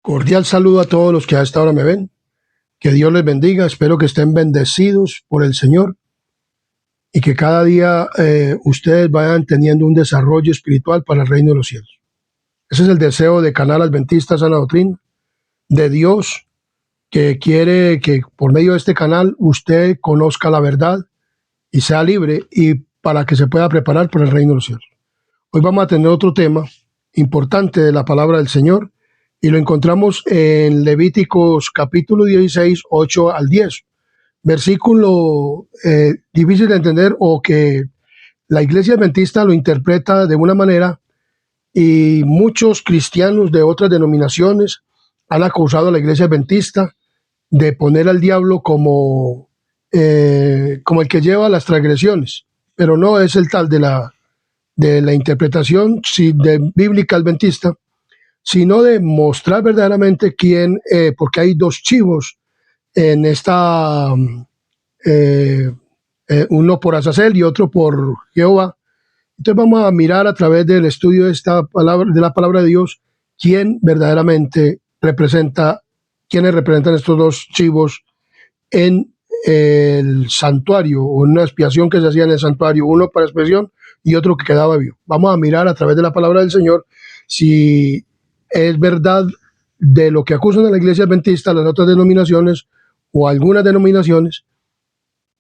Cordial saludo a todos los que a esta hora me ven. Que Dios les bendiga. Espero que estén bendecidos por el Señor y que cada día ustedes vayan teniendo un desarrollo espiritual para el reino de los cielos. Ese es el deseo de Canal Adventista Sana Doctrina, de Dios, que quiere que por medio de este canal usted conozca la verdad y sea libre y para que se pueda preparar para el reino de los cielos. Hoy vamos a tener otro tema importante de la palabra del Señor y lo encontramos en Levíticos capítulo 16, 8 al 10. Versículo difícil de entender o que la iglesia adventista lo interpreta de una manera y muchos cristianos de otras denominaciones han acusado a la iglesia adventista de poner al diablo como el que lleva las transgresiones, pero no es el tal de la interpretación bíblica adventista, sino de mostrar verdaderamente quién, porque hay dos chivos en esta, uno por Azazel y otro por Jehová. Entonces vamos a mirar a través del estudio de esta palabra, de la palabra de Dios, quién verdaderamente representa, quiénes representan estos dos chivos en el santuario, o en una expiación que se hacía en el santuario, uno para expiación y otro que quedaba vivo. Vamos a mirar a través de la palabra del Señor si es verdad de lo que acusan a la iglesia adventista, las otras denominaciones o algunas denominaciones,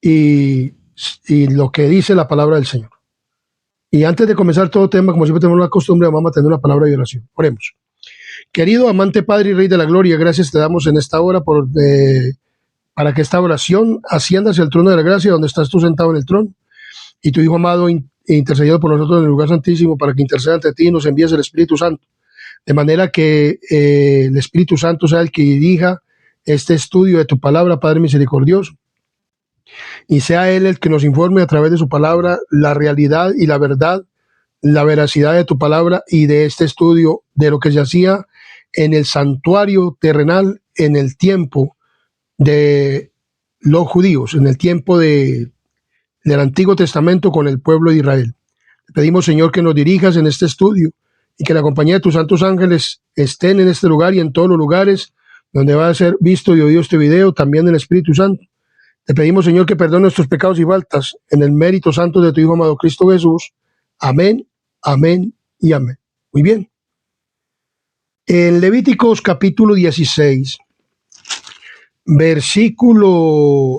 y lo que dice la palabra del Señor. Y antes de comenzar todo tema, como siempre tenemos la costumbre, vamos a tener una palabra de oración. Oremos. Querido amante Padre y Rey de la Gloria, gracias te damos en esta hora para que esta oración ascienda hacia el trono de la gracia, donde estás tú sentado en el trono, y tu Hijo amado intercedido por nosotros en el lugar santísimo, para que interceda ante ti y nos envíes el Espíritu Santo, de manera que el Espíritu Santo sea el que dirija este estudio de tu palabra, Padre misericordioso, y sea Él el que nos informe a través de su palabra la realidad y la verdad, la veracidad de tu palabra y de este estudio, de lo que se hacía en el santuario terrenal en el tiempo de los judíos, en el tiempo del Antiguo Testamento con el pueblo de Israel. Te pedimos, Señor, que nos dirijas en este estudio y que la compañía de tus santos ángeles estén en este lugar y en todos los lugares donde va a ser visto y oído este video, también el Espíritu Santo. Te pedimos, Señor, que perdone nuestros pecados y faltas en el mérito santo de tu Hijo amado Cristo Jesús. Amén, amén y amén. Muy bien. En Levíticos capítulo 16, versículo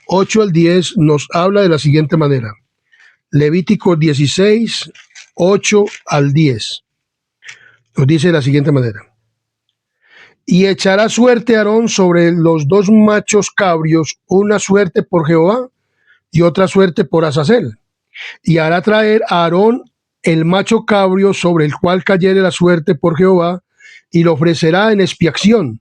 8 al 10, nos habla de la siguiente manera. Levíticos 16, 8 al 10. Nos dice de la siguiente manera. Y echará suerte Aarón sobre los dos machos cabrios, una suerte por Jehová y otra suerte por Azazel. Y hará traer a Aarón el macho cabrio sobre el cual cayere la suerte por Jehová, y lo ofrecerá en expiación.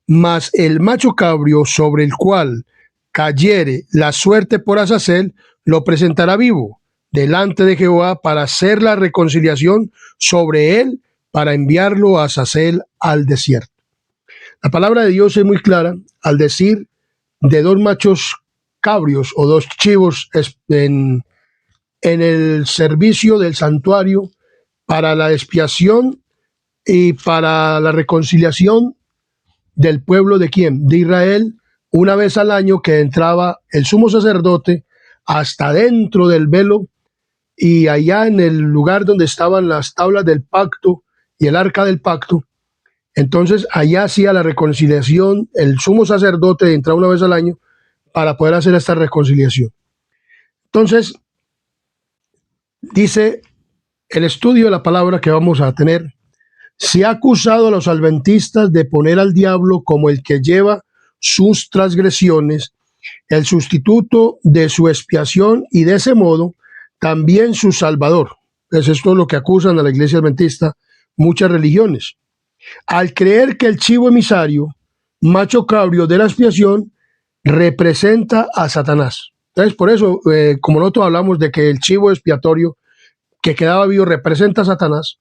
Mas el macho cabrio sobre el cual cayere la suerte por Azazel, lo presentará vivo delante de Jehová para hacer la reconciliación sobre él, para enviarlo a Azazel al desierto. La palabra de Dios es muy clara al decir de dos machos cabrios o dos chivos en el servicio del santuario para la expiación y para la reconciliación del pueblo de ¿quién? De Israel, una vez al año que entraba el sumo sacerdote hasta dentro del velo y allá en el lugar donde estaban las tablas del pacto y el arca del pacto. Entonces allá hacía la reconciliación, el sumo sacerdote entraba una vez al año para poder hacer esta reconciliación. Entonces, dice el estudio de la palabra que vamos a tener, se ha acusado a los adventistas de poner al diablo como el que lleva sus transgresiones, el sustituto de su expiación y de ese modo también su salvador. Es esto lo que acusan a la iglesia adventista muchas religiones. Al creer que el chivo emisario, macho cabrio de la expiación, representa a Satanás. Entonces, por eso, como nosotros hablamos de que el chivo expiatorio que quedaba vivo representa a Satanás,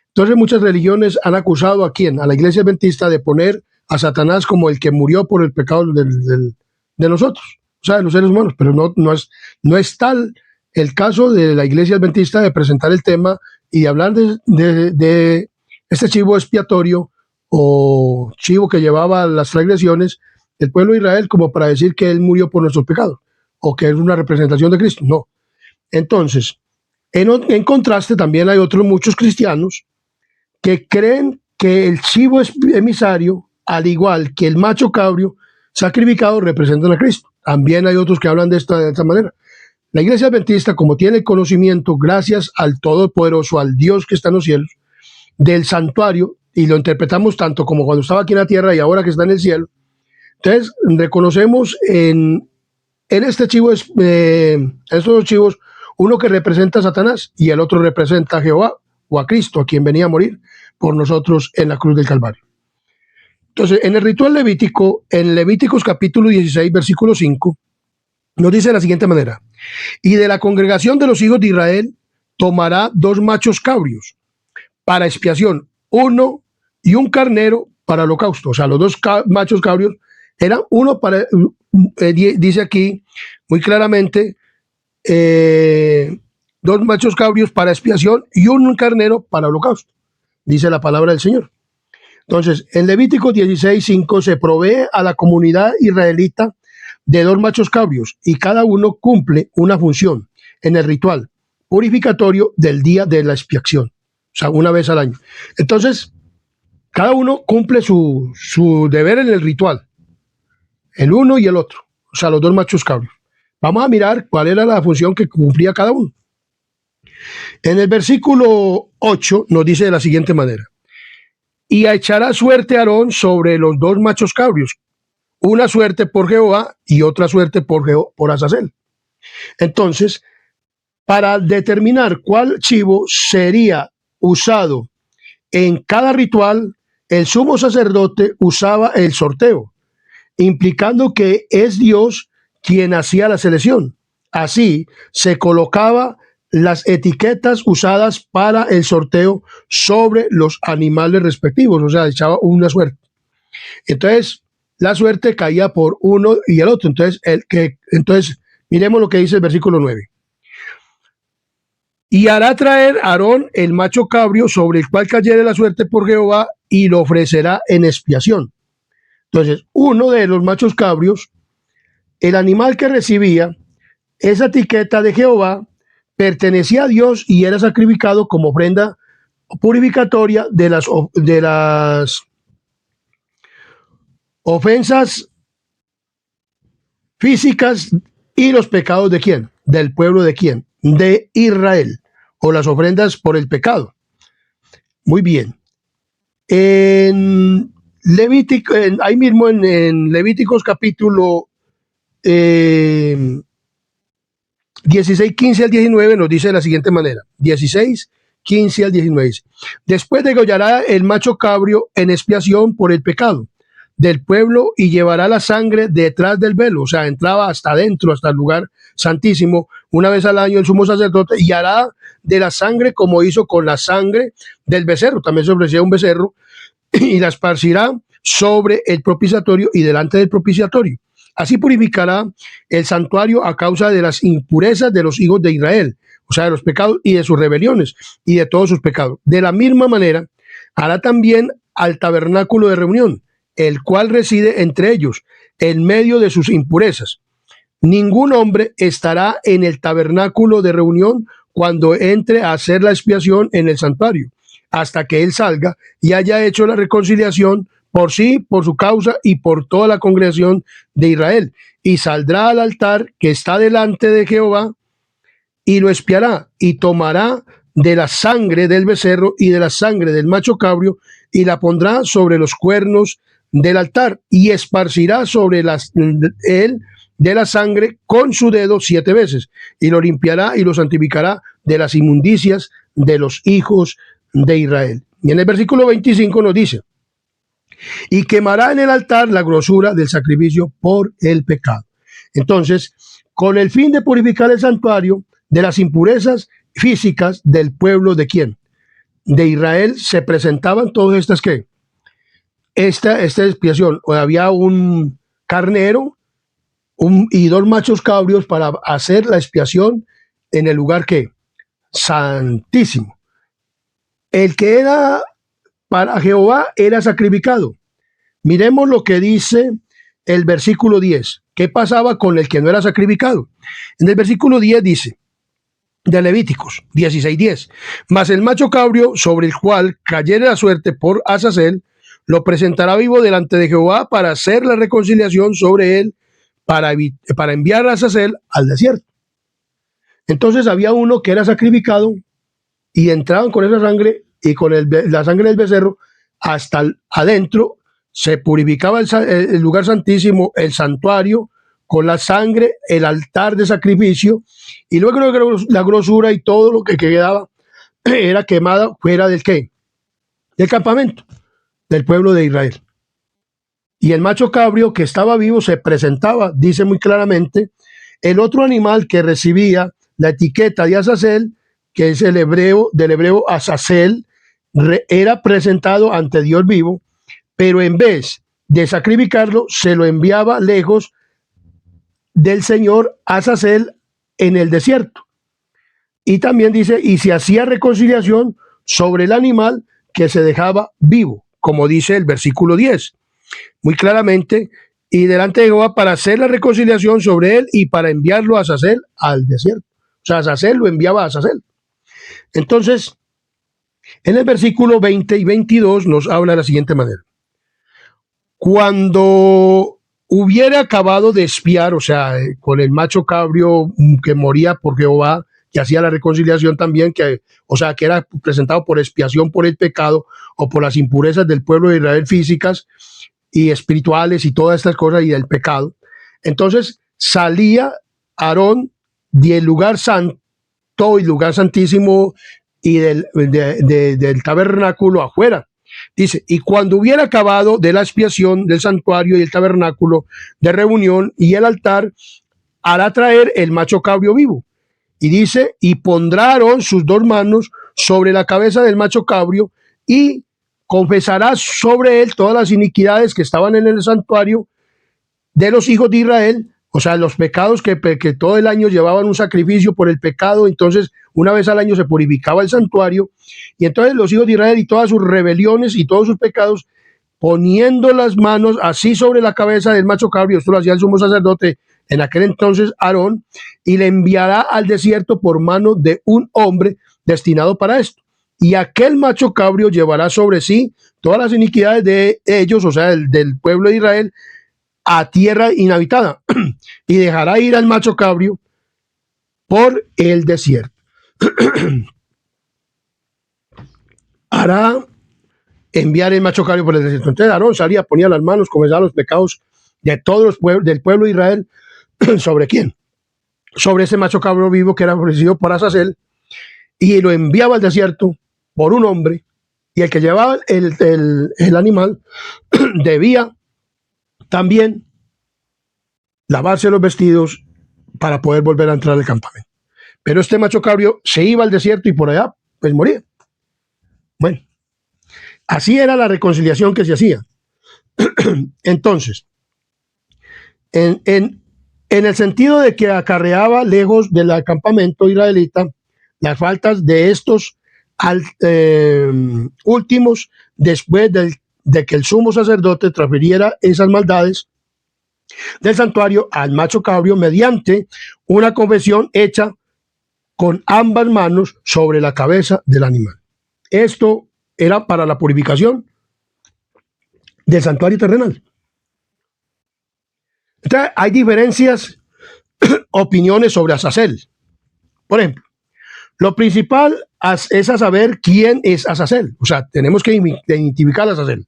entonces muchas religiones han acusado ¿a quién? A la iglesia adventista de poner a Satanás como el que murió por el pecado de nosotros, o sea, de los seres humanos, pero no es tal el caso de la iglesia adventista de presentar el tema y de hablar de este chivo expiatorio o chivo que llevaba las transgresiones del pueblo de Israel, como para decir que él murió por nuestros pecados o que es una representación de Cristo. No. Entonces, en contraste, también hay otros muchos cristianos que creen que el chivo emisario, al igual que el macho cabrio sacrificado, representan a Cristo. También hay otros que hablan de esta manera. La iglesia adventista, como tiene conocimiento, gracias al Todopoderoso, al Dios que está en los cielos, del santuario, y lo interpretamos tanto como cuando estaba aquí en la tierra y ahora que está en el cielo, entonces reconocemos en este chivo, estos dos chivos, uno que representa a Satanás y el otro representa a Jehová o a Cristo, a quien venía a morir por nosotros en la cruz del Calvario. Entonces, en el ritual levítico, en Levíticos capítulo 16, versículo 5, nos dice de la siguiente manera: y de la congregación de los hijos de Israel tomará 2 machos cabrios para expiación, uno y un carnero para holocausto. O sea, los 2 machos cabrios eran uno para, dice aquí muy claramente, 2 machos cabrios para expiación y un carnero para holocausto, dice la palabra del Señor. Entonces, en Levítico 16:5 se provee a la comunidad israelita de 2 machos cabrios y cada uno cumple una función en el ritual purificatorio del día de la expiación, o sea, una vez al año. Entonces, cada uno cumple su deber en el ritual, el uno y el otro, o sea, los 2 machos cabrios. Vamos a mirar cuál era la función que cumplía cada uno. En el versículo 8 nos dice de la siguiente manera: y echará suerte Aarón sobre los 2 machos cabrios, una suerte por Jehová y otra suerte por Azazel. Entonces, para determinar cuál chivo sería usado en cada ritual, el sumo sacerdote usaba el sorteo, implicando que es Dios quien hacía la selección. Así se colocaba las etiquetas usadas para el sorteo sobre los animales respectivos, o sea, echaba una suerte. Entonces, la suerte caía por uno y el otro. Entonces, miremos lo que dice el versículo 9. Y hará traer Aarón el macho cabrio sobre el cual cayere la suerte por Jehová y lo ofrecerá en expiación. Entonces, uno de los machos cabrios, el animal que recibía esa etiqueta de Jehová, pertenecía a Dios y era sacrificado como ofrenda purificatoria de las ofensas físicas y los pecados de quién, del pueblo de quién, de Israel, o las ofrendas por el pecado. Muy bien. En Levítico, ahí mismo en Levíticos capítulo 16, 15 al 19 nos dice de la siguiente manera: 16, 15 al 19. Después degollará el macho cabrio en expiación por el pecado del pueblo y llevará la sangre detrás del velo, o sea, entraba hasta adentro, hasta el lugar santísimo, una vez al año el sumo sacerdote, y hará de la sangre como hizo con la sangre del becerro, también se ofrecía un becerro, y la esparcirá sobre el propiciatorio y delante del propiciatorio. Así purificará el santuario a causa de las impurezas de los hijos de Israel, o sea, de los pecados y de sus rebeliones y de todos sus pecados. De la misma manera, hará también al tabernáculo de reunión, el cual reside entre ellos, en medio de sus impurezas. Ningún hombre estará en el tabernáculo de reunión cuando entre a hacer la expiación en el santuario, hasta que él salga y haya hecho la reconciliación por sí, por su causa y por toda la congregación de Israel. Y saldrá al altar que está delante de Jehová y lo expiará y tomará de la sangre del becerro y de la sangre del macho cabrio y la pondrá sobre los cuernos del altar y esparcirá sobre él de la sangre con su dedo 7 veces y lo limpiará y lo santificará de las inmundicias de los hijos de Israel. Y en el versículo 25 nos dice: y quemará en el altar la grosura del sacrificio por el pecado. Entonces, con el fin de purificar el santuario de las impurezas físicas del pueblo de quién, de Israel, se presentaban todas estas ¿qué? Esta expiación, o había un carnero y 2 machos cabrios para hacer la expiación en el lugar que santísimo. El que era para Jehová era sacrificado. Miremos lo que dice el versículo 10. ¿Qué pasaba con el que no era sacrificado? En el versículo 10 dice, de Levíticos 16:10, mas el macho cabrio sobre el cual cayere la suerte por Azazel, lo presentará vivo delante de Jehová para hacer la reconciliación sobre él, para enviar a Azazel al desierto. Entonces había uno que era sacrificado y entraban con esa sangre y con la sangre del becerro hasta adentro, se purificaba el lugar santísimo, el santuario, con la sangre, el altar de sacrificio, y luego la grosura y todo lo que quedaba era quemada fuera del ¿qué? Del campamento del pueblo de Israel. Y el macho cabrio que estaba vivo se presentaba, dice muy claramente, el otro animal que recibía la etiqueta de Azazel, que es del hebreo Azazel, era presentado ante Dios vivo, pero en vez de sacrificarlo, se lo enviaba lejos del Señor Azazel en el desierto. Y también dice, y se hacía reconciliación sobre el animal que se dejaba vivo, como dice el versículo 10, muy claramente, y delante de Jehová para hacer la reconciliación sobre él y para enviarlo a Azazel al desierto. O sea, Azazel lo enviaba a Azazel. Entonces, en el versículo 20 y 22 nos habla de la siguiente manera. Cuando hubiera acabado de expiar, o sea, con el macho cabrio que moría por Jehová, que hacía la reconciliación también, que era presentado por expiación por el pecado o por las impurezas del pueblo de Israel físicas y espirituales y todas estas cosas y del pecado. Entonces salía Aarón del lugar santo y lugar santísimo y del tabernáculo afuera. Dice, y cuando hubiera acabado de la expiación del santuario y el tabernáculo de reunión y el altar, hará traer el macho cabrio vivo. Y dice, y pondrá Aarón sus dos manos sobre la cabeza del macho cabrio y confesará sobre él todas las iniquidades que estaban en el santuario de los hijos de Israel, o sea, los pecados que todo el año llevaban un sacrificio por el pecado. Entonces una vez al año se purificaba el santuario, y entonces los hijos de Israel y todas sus rebeliones y todos sus pecados, poniendo las manos así sobre la cabeza del macho cabrio, esto lo hacía el sumo sacerdote en aquel entonces Aarón, y le enviará al desierto por mano de un hombre destinado para esto. Y aquel macho cabrio llevará sobre sí todas las iniquidades de ellos, o sea, del pueblo de Israel, a tierra inhabitada, y dejará ir al macho cabrio por el desierto. Hará enviar el macho cabrio por el desierto. Entonces Aarón salía, ponía las manos, confesaba los pecados de todos los pueblos del pueblo de Israel. ¿Sobre quién? Sobre ese macho cabrio vivo que era ofrecido por Azazel, y lo enviaba al desierto por un hombre, y el que llevaba el animal debía también lavarse los vestidos para poder volver a entrar al campamento. Pero este macho cabrio se iba al desierto y por allá pues moría. Bueno, así era la reconciliación que se hacía. Entonces, en el sentido de que acarreaba lejos del campamento israelita las faltas de estos últimos, después de que el sumo sacerdote transfiriera esas maldades del santuario al macho cabrio mediante una confesión hecha con ambas manos sobre la cabeza del animal. Esto era para la purificación del santuario terrenal. Entonces, hay diferencias, opiniones sobre Azazel. Por ejemplo, lo principal es a saber quién es Azazel. O sea, tenemos que identificar a Azazel.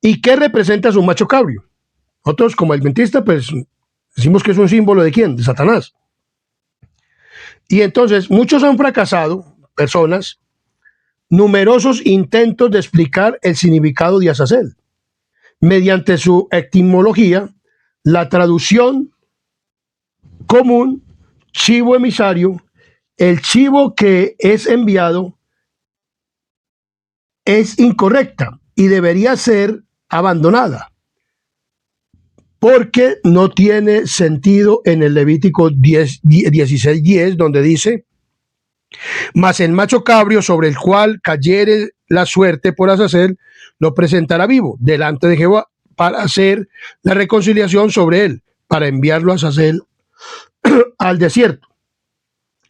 ¿Y qué representa su macho cabrio? Nosotros, como adventistas, pues decimos que es un símbolo de ¿quién? De Satanás. Y entonces, muchos han fracasado, personas, numerosos intentos de explicar el significado de Azazel. Mediante su etimología, la traducción común, chivo emisario, el chivo que es enviado, es incorrecta y debería ser abandonada, porque no tiene sentido en el Levítico 16:10, donde dice, mas el macho cabrio sobre el cual cayere la suerte por Azazel, lo presentará vivo delante de Jehová para hacer la reconciliación sobre él, para enviarlo a Azazel al desierto.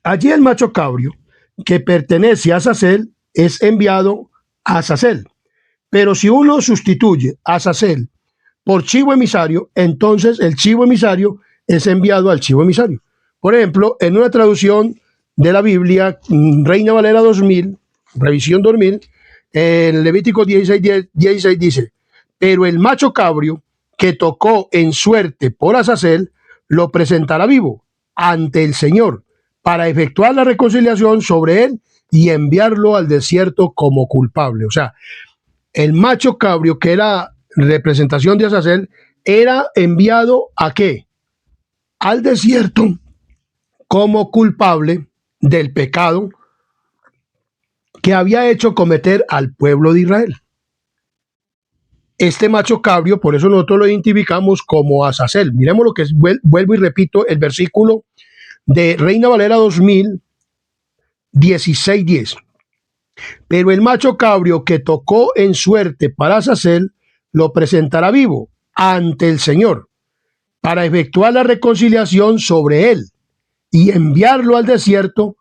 Allí el macho cabrio que pertenece a Azazel es enviado a Azazel. Pero si uno sustituye a Azazel por chivo emisario, entonces el chivo emisario es enviado al chivo emisario. Por ejemplo, en una traducción de la Biblia, Reina Valera 2000, revisión 2000, en Levítico 16 dice, pero el macho cabrio que tocó en suerte por Azazel, lo presentará vivo ante el Señor para efectuar la reconciliación sobre él y enviarlo al desierto como culpable. O sea, el macho cabrio, que era representación de Azazel, era enviado ¿a qué? Al desierto como culpable del pecado que había hecho cometer al pueblo de Israel. Este macho cabrio, por eso nosotros lo identificamos como Azazel. Miremos lo que es, vuelvo y repito, el versículo de Reina Valera 2000, 16:10. Pero el macho cabrio que tocó en suerte para Azazel, lo presentará vivo ante el Señor para efectuar la reconciliación sobre él y enviarlo al desierto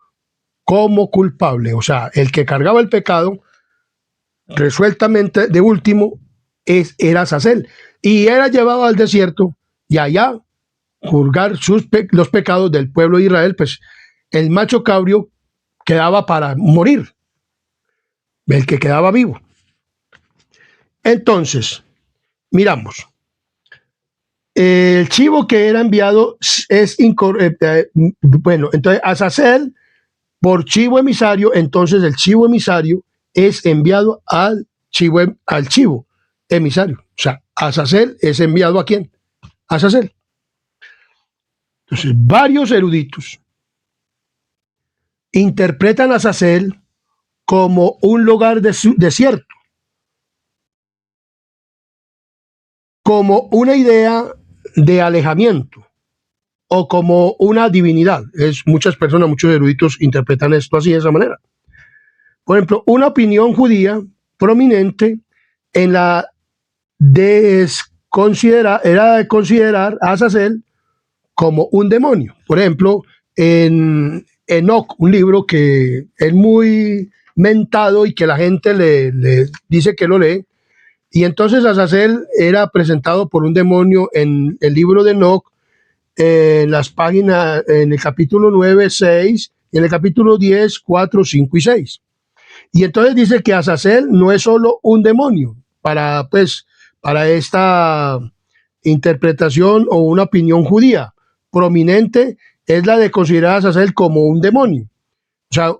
como culpable. O sea, el que cargaba el pecado, resueltamente de último, era Azazel. Y era llevado al desierto y allá juzgar los pecados del pueblo de Israel. Pues el macho cabrio quedaba para morir, el que quedaba vivo. Entonces, miramos. El chivo que era enviado es incorrecto. Bueno, entonces Azazel por chivo emisario, entonces el chivo emisario es enviado al chivo emisario. O sea, Azazel es enviado ¿a quién? A Azazel. Entonces, varios eruditos interpretan a Azazel como un lugar desierto, como una idea de alejamiento o como una divinidad. Muchas personas, muchos eruditos interpretan esto así, de esa manera. Por ejemplo, una opinión judía prominente en la era de considerar a Azazel como un demonio. Por ejemplo, en Enoch, un libro que es muy mentado y que la gente le dice que lo lee, y entonces Azazel era presentado por un demonio en el libro de Enoch, en las páginas, en el capítulo 9, 6, y en el capítulo 10, 4, 5 y 6. Y entonces dice que Azazel no es solo un demonio, para esta interpretación o una opinión judía prominente es la de considerar a Azazel como un demonio. O sea,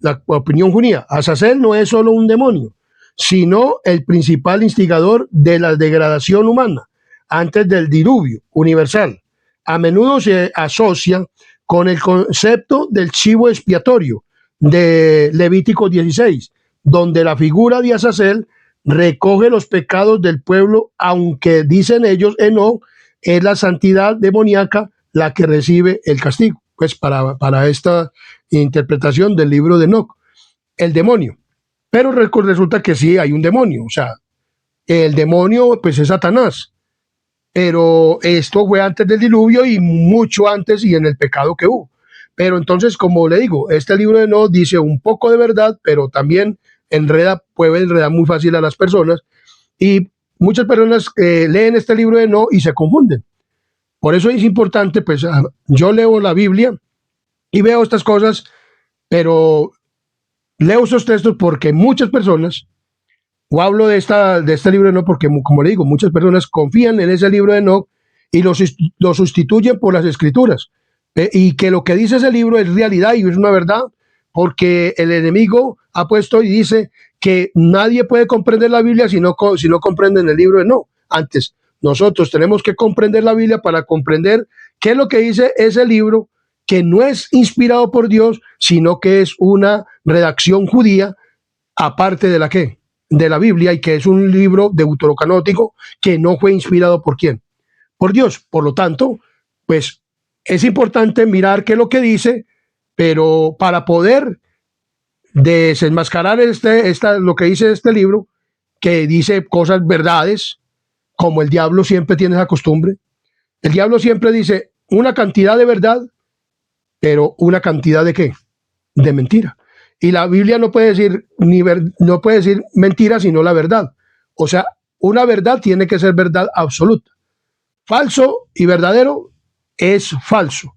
la opinión judía, Azazel no es solo un demonio, sino el principal instigador de la degradación humana antes del diluvio universal. A menudo se asocia con el concepto del chivo expiatorio de Levítico 16, donde la figura de Azazel recoge los pecados del pueblo, aunque dicen ellos, no, es la santidad demoníaca la que recibe el castigo. Pues para esta interpretación del libro de Enoch, el demonio. Pero resulta que sí hay un demonio, o sea, el demonio pues es Satanás, pero esto fue antes del diluvio y mucho antes y en el pecado que hubo. Pero entonces, como le digo, este libro de Enoch dice un poco de verdad, pero también puede enredar muy fácil a las personas, y muchas personas leen este libro de Enoch y se confunden. Por eso es importante, pues yo leo la Biblia y veo estas cosas, pero leo estos textos porque muchas personas, o hablo de este libro de Enoch porque, como le digo, muchas personas confían en ese libro de Enoch y lo sustituyen por las escrituras. Y que lo que dice ese libro es realidad y es una verdad, porque el enemigo ha puesto y dice que nadie puede comprender la Biblia si no comprenden el libro de Enoch. Antes, nosotros tenemos que comprender la Biblia para comprender qué es lo que dice ese libro, que no es inspirado por Dios, sino que es una redacción judía, aparte de de la Biblia, y que es un libro deuterocanónico que no fue inspirado por ¿quién? Por Dios. Por lo tanto, pues es importante mirar qué es lo que dice, pero para poder desenmascarar lo que dice este libro, que dice cosas verdades, como el diablo siempre tiene esa costumbre. El diablo siempre dice una cantidad de verdad, pero una cantidad de ¿qué? De mentira. Y la Biblia no puede decir no puede decir mentira, sino la verdad. O sea, una verdad tiene que ser verdad absoluta. Falso y verdadero es falso.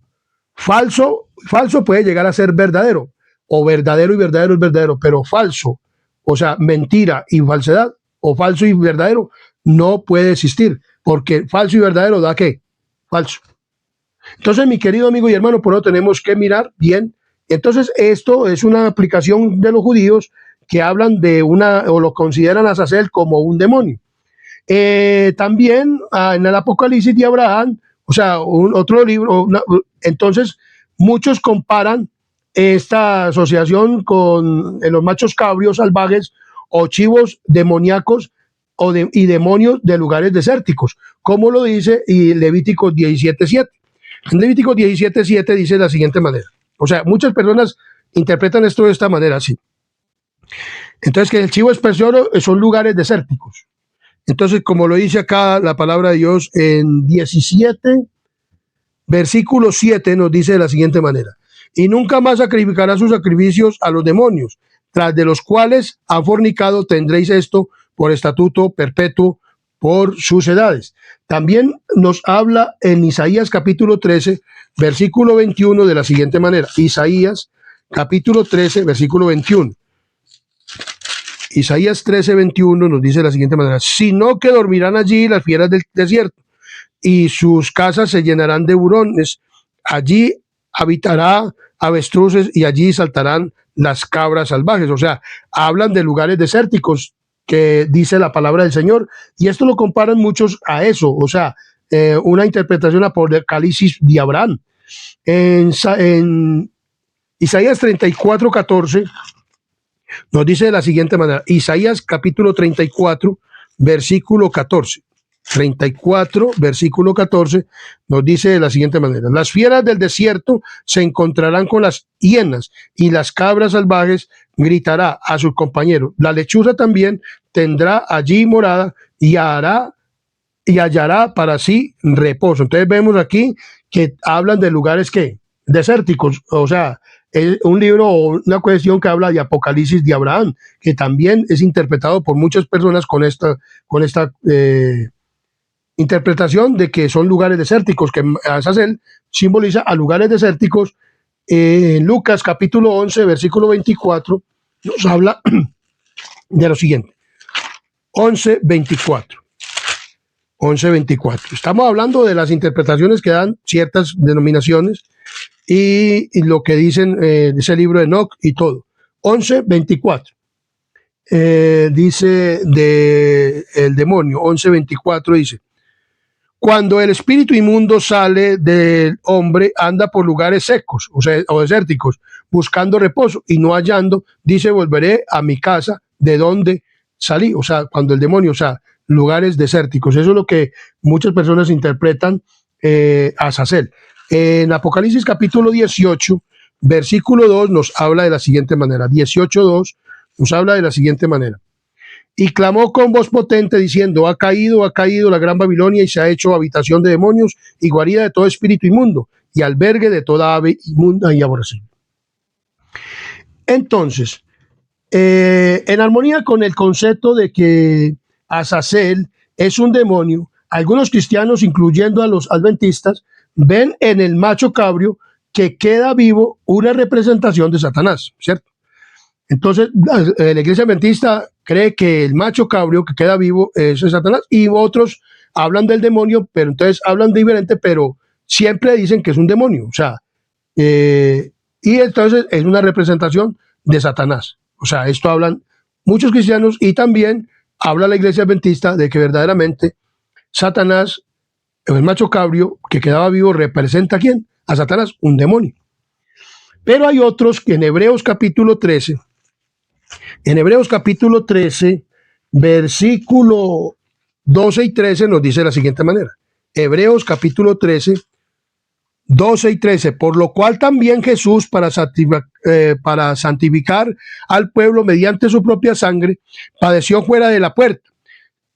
Falso puede llegar a ser verdadero, o verdadero y verdadero es verdadero, pero falso, o sea, mentira y falsedad, o falso y verdadero, no puede existir, porque falso y verdadero da ¿qué? Falso. Entonces, mi querido amigo y hermano, por eso tenemos que mirar bien. Entonces, esto es una aplicación de los judíos que hablan de o lo consideran a Azazel como un demonio. También en el Apocalipsis de Abraham, o sea, otro libro, entonces muchos comparan esta asociación con los machos cabrios salvajes o chivos demoníacos y demonios de lugares desérticos, como lo dice Levítico 17:7. En Levítico 17:7 dice de la siguiente manera, o sea, muchas personas interpretan esto de esta manera, así. Entonces, que el chivo expiatorio son lugares desérticos. Entonces, como lo dice acá la palabra de Dios en 17, versículo 7, nos dice de la siguiente manera: y nunca más sacrificará sus sacrificios a los demonios, tras de los cuales ha fornicado, tendréis esto por estatuto perpetuo por sus edades. También nos habla en Isaías capítulo 13, versículo 21 de la siguiente manera. Isaías capítulo 13, versículo 21. Isaías 13:21 nos dice de la siguiente manera: sino que dormirán allí las fieras del desierto, y sus casas se llenarán de hurones. Allí habitará avestruces y allí saltarán las cabras salvajes. O sea, hablan de lugares desérticos que dice la palabra del Señor, y esto lo comparan muchos a eso, o sea, una interpretación apocalipsis de Abraham. En Isaías 34:14 nos dice de la siguiente manera, Isaías capítulo 34, versículo 14. 34, versículo 14, nos dice de la siguiente manera: las fieras del desierto se encontrarán con las hienas, y las cabras salvajes gritará a sus compañeros. La lechuza también tendrá allí morada y hallará para sí reposo. Entonces vemos aquí que hablan de lugares que desérticos, o sea, es un libro o una cuestión que habla de Apocalipsis de Abraham, que también es interpretado por muchas personas con esta interpretación de que son lugares desérticos, que Azazel simboliza a lugares desérticos. En Lucas capítulo 11, versículo 24, nos habla de lo siguiente. 11:24. 11:24. Estamos hablando de las interpretaciones que dan ciertas denominaciones y lo que dicen de ese libro de Enoch y todo. 11:24. Dice el demonio, 11:24 dice: cuando el espíritu inmundo sale del hombre, anda por lugares secos, o sea, o desérticos, buscando reposo, y no hallando, dice: volveré a mi casa de donde salí. O sea, cuando el demonio, o sea, lugares desérticos. Eso es lo que muchas personas interpretan a Azazel. En Apocalipsis capítulo 18, versículo 2, nos habla de la siguiente manera. 18:2 nos habla de la siguiente manera: y clamó con voz potente diciendo: ha caído la gran Babilonia, y se ha hecho habitación de demonios y guarida de todo espíritu inmundo y albergue de toda ave inmunda y aborrecida. Entonces, en armonía con el concepto de que Azazel es un demonio, algunos cristianos, incluyendo a los adventistas, ven en el macho cabrio que queda vivo una representación de Satanás, ¿cierto? Entonces, la iglesia adventista cree que el macho cabrio que queda vivo es Satanás, y otros hablan del demonio, pero entonces hablan diferente, pero siempre dicen que es un demonio. O sea, y entonces es una representación de Satanás. O sea, esto hablan muchos cristianos, y también habla la iglesia adventista de que verdaderamente Satanás, el macho cabrio que quedaba vivo, representa ¿a quién? A Satanás, un demonio. Pero hay otros que en Hebreos capítulo 13, versículo 12 y 13 nos dice de la siguiente manera. Hebreos capítulo 13, 12 y 13, por lo cual también Jesús, para santificar al pueblo mediante su propia sangre, padeció fuera de la puerta.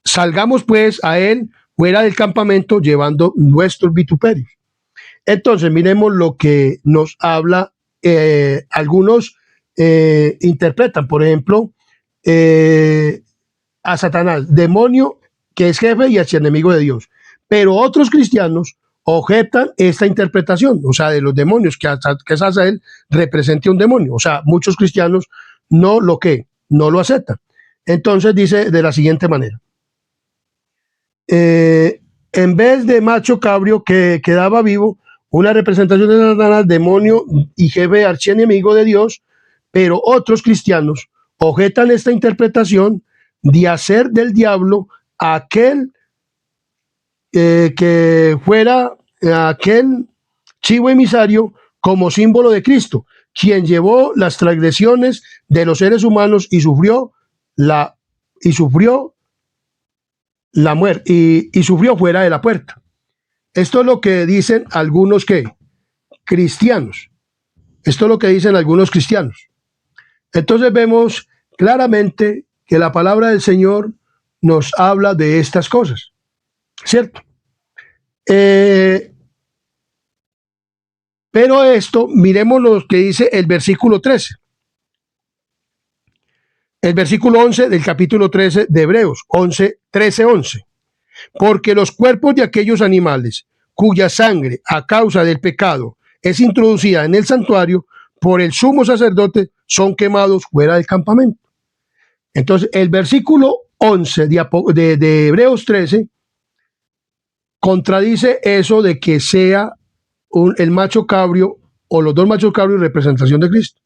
Salgamos pues a él fuera del campamento llevando nuestros vituperios. Entonces, miremos lo que nos habla. Algunos interpretan, por ejemplo, a Satanás, demonio que es jefe y archienemigo de Dios. Pero otros cristianos objetan esta interpretación, o sea, de los demonios, que Azazel represente un demonio. O sea, muchos cristianos no lo aceptan. Entonces dice de la siguiente manera. En vez de macho cabrio que quedaba vivo, una representación de Satanás, demonio y jefe archienemigo de Dios, pero otros cristianos objetan esta interpretación de hacer del diablo aquel que fuera aquel chivo emisario como símbolo de Cristo, quien llevó las transgresiones de los seres humanos y sufrió la muerte y sufrió fuera de la puerta. Esto es lo que dicen algunos cristianos. Esto es lo que dicen algunos cristianos. Entonces vemos claramente que la palabra del Señor nos habla de estas cosas, ¿cierto? Pero esto, miremos lo que dice el versículo 13. El versículo 11 del capítulo 13 de Hebreos, 13:11. Porque los cuerpos de aquellos animales cuya sangre a causa del pecado es introducida en el santuario por el sumo sacerdote son quemados fuera del campamento. Entonces, el versículo 11 de Hebreos 13 contradice eso de que sea el macho cabrio o los dos machos cabrios representación de Cristo.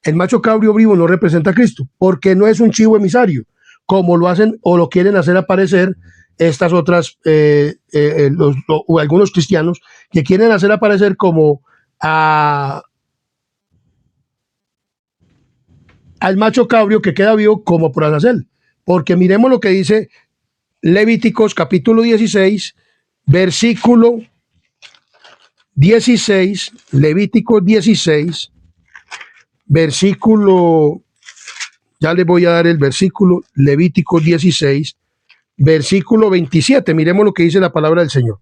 El macho cabrio vivo no representa a Cristo, porque no es un chivo emisario, como lo hacen o lo quieren hacer aparecer estas otras, o algunos cristianos que quieren hacer aparecer como al macho cabrio que queda vivo como por Azazel. Porque miremos lo que dice Levíticos capítulo 16, versículo 16, Levíticos 16, versículo, ya les voy a dar el versículo, Levíticos 16, versículo 27, miremos lo que dice la palabra del Señor.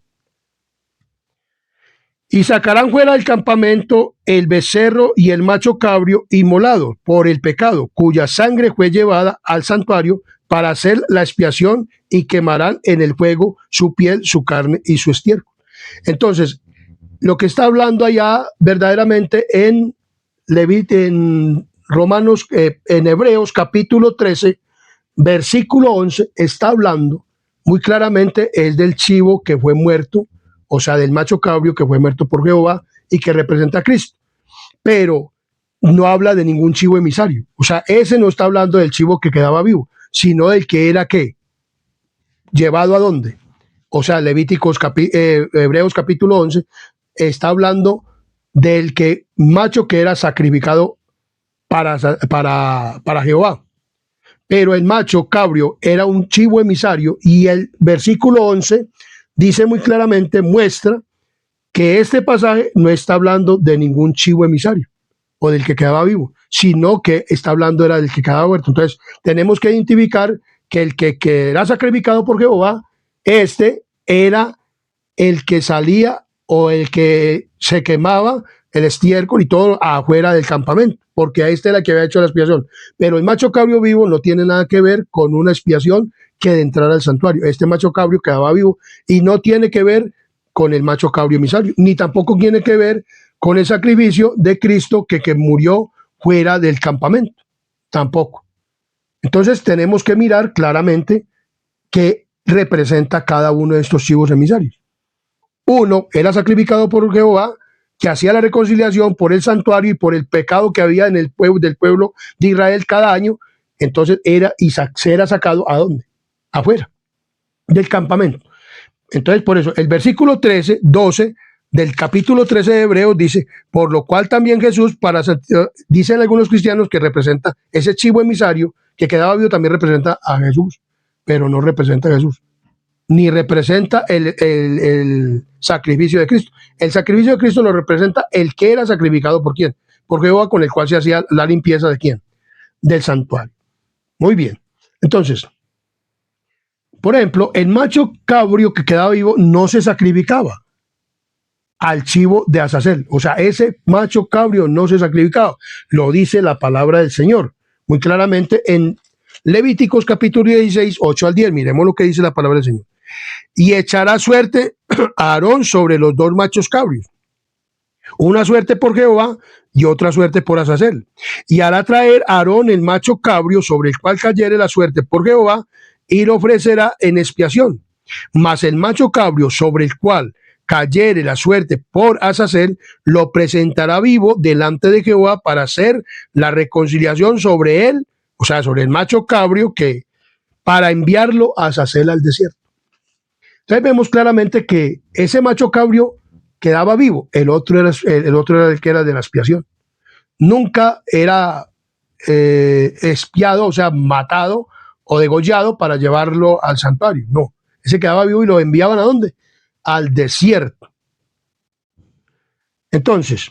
Y sacarán fuera del campamento el becerro y el macho cabrio inmolado por el pecado, cuya sangre fue llevada al santuario para hacer la expiación, y quemarán en el fuego su piel, su carne y su estiércol. Entonces, lo que está hablando allá verdaderamente en Romanos, en Hebreos capítulo 13, versículo 11, está hablando muy claramente es del chivo que fue muerto, o sea, del macho cabrio que fue muerto por Jehová y que representa a Cristo. Pero no habla de ningún chivo emisario. O sea, ese no está hablando del chivo que quedaba vivo, sino del que era llevado a dónde. O sea, Hebreos capítulo 11 está hablando del macho que era sacrificado para Jehová. Pero el macho cabrio era un chivo emisario, y el versículo 11 dice muy claramente, muestra que este pasaje no está hablando de ningún chivo emisario o del que quedaba vivo, sino que está hablando era del que quedaba muerto. Entonces tenemos que identificar que el que era sacrificado por Jehová, este era el que salía o el que se quemaba el estiércol y todo afuera del campamento, porque a este era el que había hecho la expiación. Pero el macho cabrio vivo no tiene nada que ver con una expiación que de entrar al santuario. Este macho cabrio quedaba vivo y no tiene que ver con el macho cabrio emisario, ni tampoco tiene que ver con el sacrificio de Cristo que murió fuera del campamento, tampoco. Entonces tenemos que mirar claramente qué representa cada uno de estos chivos emisarios. Uno era sacrificado por Jehová, que hacía la reconciliación por el santuario y por el pecado que había en el del pueblo de Israel cada año. Entonces era sacado ¿a dónde? Afuera del campamento. Entonces, por eso, el versículo 12 del capítulo 13 de Hebreos dice, por lo cual también Jesús, dicen algunos cristianos que representa ese chivo emisario que quedaba vivo, también representa a Jesús, pero no representa a Jesús, ni representa el sacrificio de Cristo. El sacrificio de Cristo lo representa el que era sacrificado por quién, por Jehová, con el cual se hacía la limpieza de quién, del santuario. Muy bien. Entonces, por ejemplo, el macho cabrio que quedaba vivo no se sacrificaba al chivo de Azazel. O sea, ese macho cabrio no se sacrificaba. Lo dice la palabra del Señor muy claramente en Levíticos capítulo 16, 8 al 10. Miremos lo que dice la palabra del Señor. Y echará suerte a Aarón sobre los dos machos cabrios, una suerte por Jehová y otra suerte por Azazel. Y hará traer a Aarón el macho cabrio sobre el cual cayere la suerte por Jehová y lo ofrecerá en expiación. Mas el macho cabrio sobre el cual cayere la suerte por Azazel, lo presentará vivo delante de Jehová para hacer la reconciliación sobre él, o sea, sobre el macho cabrio, que para enviarlo a Azazel al desierto. Entonces vemos claramente que ese macho cabrio quedaba vivo, el otro era el que era de la expiación. Nunca era expiado, o sea, matado o degollado para llevarlo al santuario. No, ese quedaba vivo y lo enviaban ¿a dónde? Al desierto. Entonces,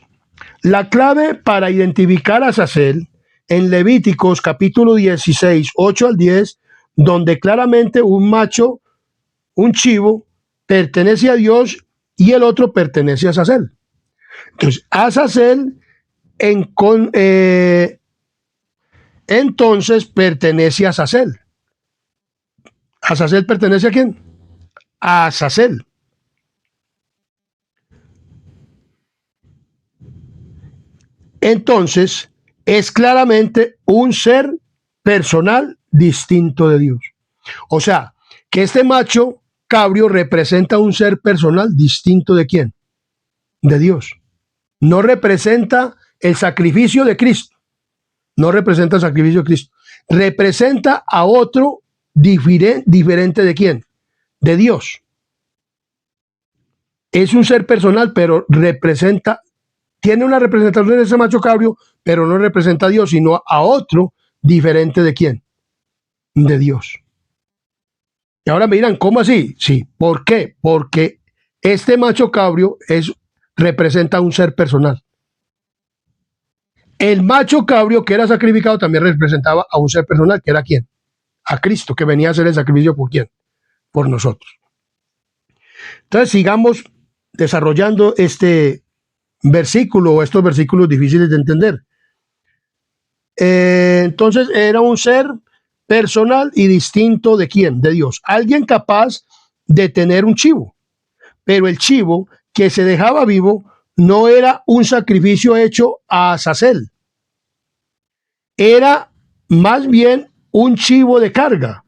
la clave para identificar a Azazel en Levíticos capítulo 16, 8 al 10, donde claramente un macho, un chivo, pertenece a Dios y el otro pertenece a Azazel. Entonces, Azazel entonces pertenece a Azazel. ¿Azazel pertenece a quién? A Azazel. Entonces, es claramente un ser personal distinto de Dios. O sea, que este macho cabrio representa un ser personal distinto de quién? De Dios. No representa el sacrificio de Cristo. No representa el sacrificio de Cristo. Representa a otro diferente de quién? De Dios. Es un ser personal, pero tiene una representación de ese macho cabrio, pero no representa a Dios, sino a otro diferente de quién? De Dios. Y ahora me dirán, ¿cómo así? Sí, ¿por qué? Porque este macho cabrio representa un ser personal. El macho cabrio que era sacrificado también representaba a un ser personal, que era ¿quién? A Cristo, que venía a hacer el sacrificio por ¿quién? Por nosotros. Entonces sigamos desarrollando este versículo o estos versículos difíciles de entender. Entonces era un ser personal y distinto de quién, de Dios. Alguien capaz de tener un chivo, pero el chivo que se dejaba vivo no era un sacrificio hecho a Azazel, era más bien un chivo de carga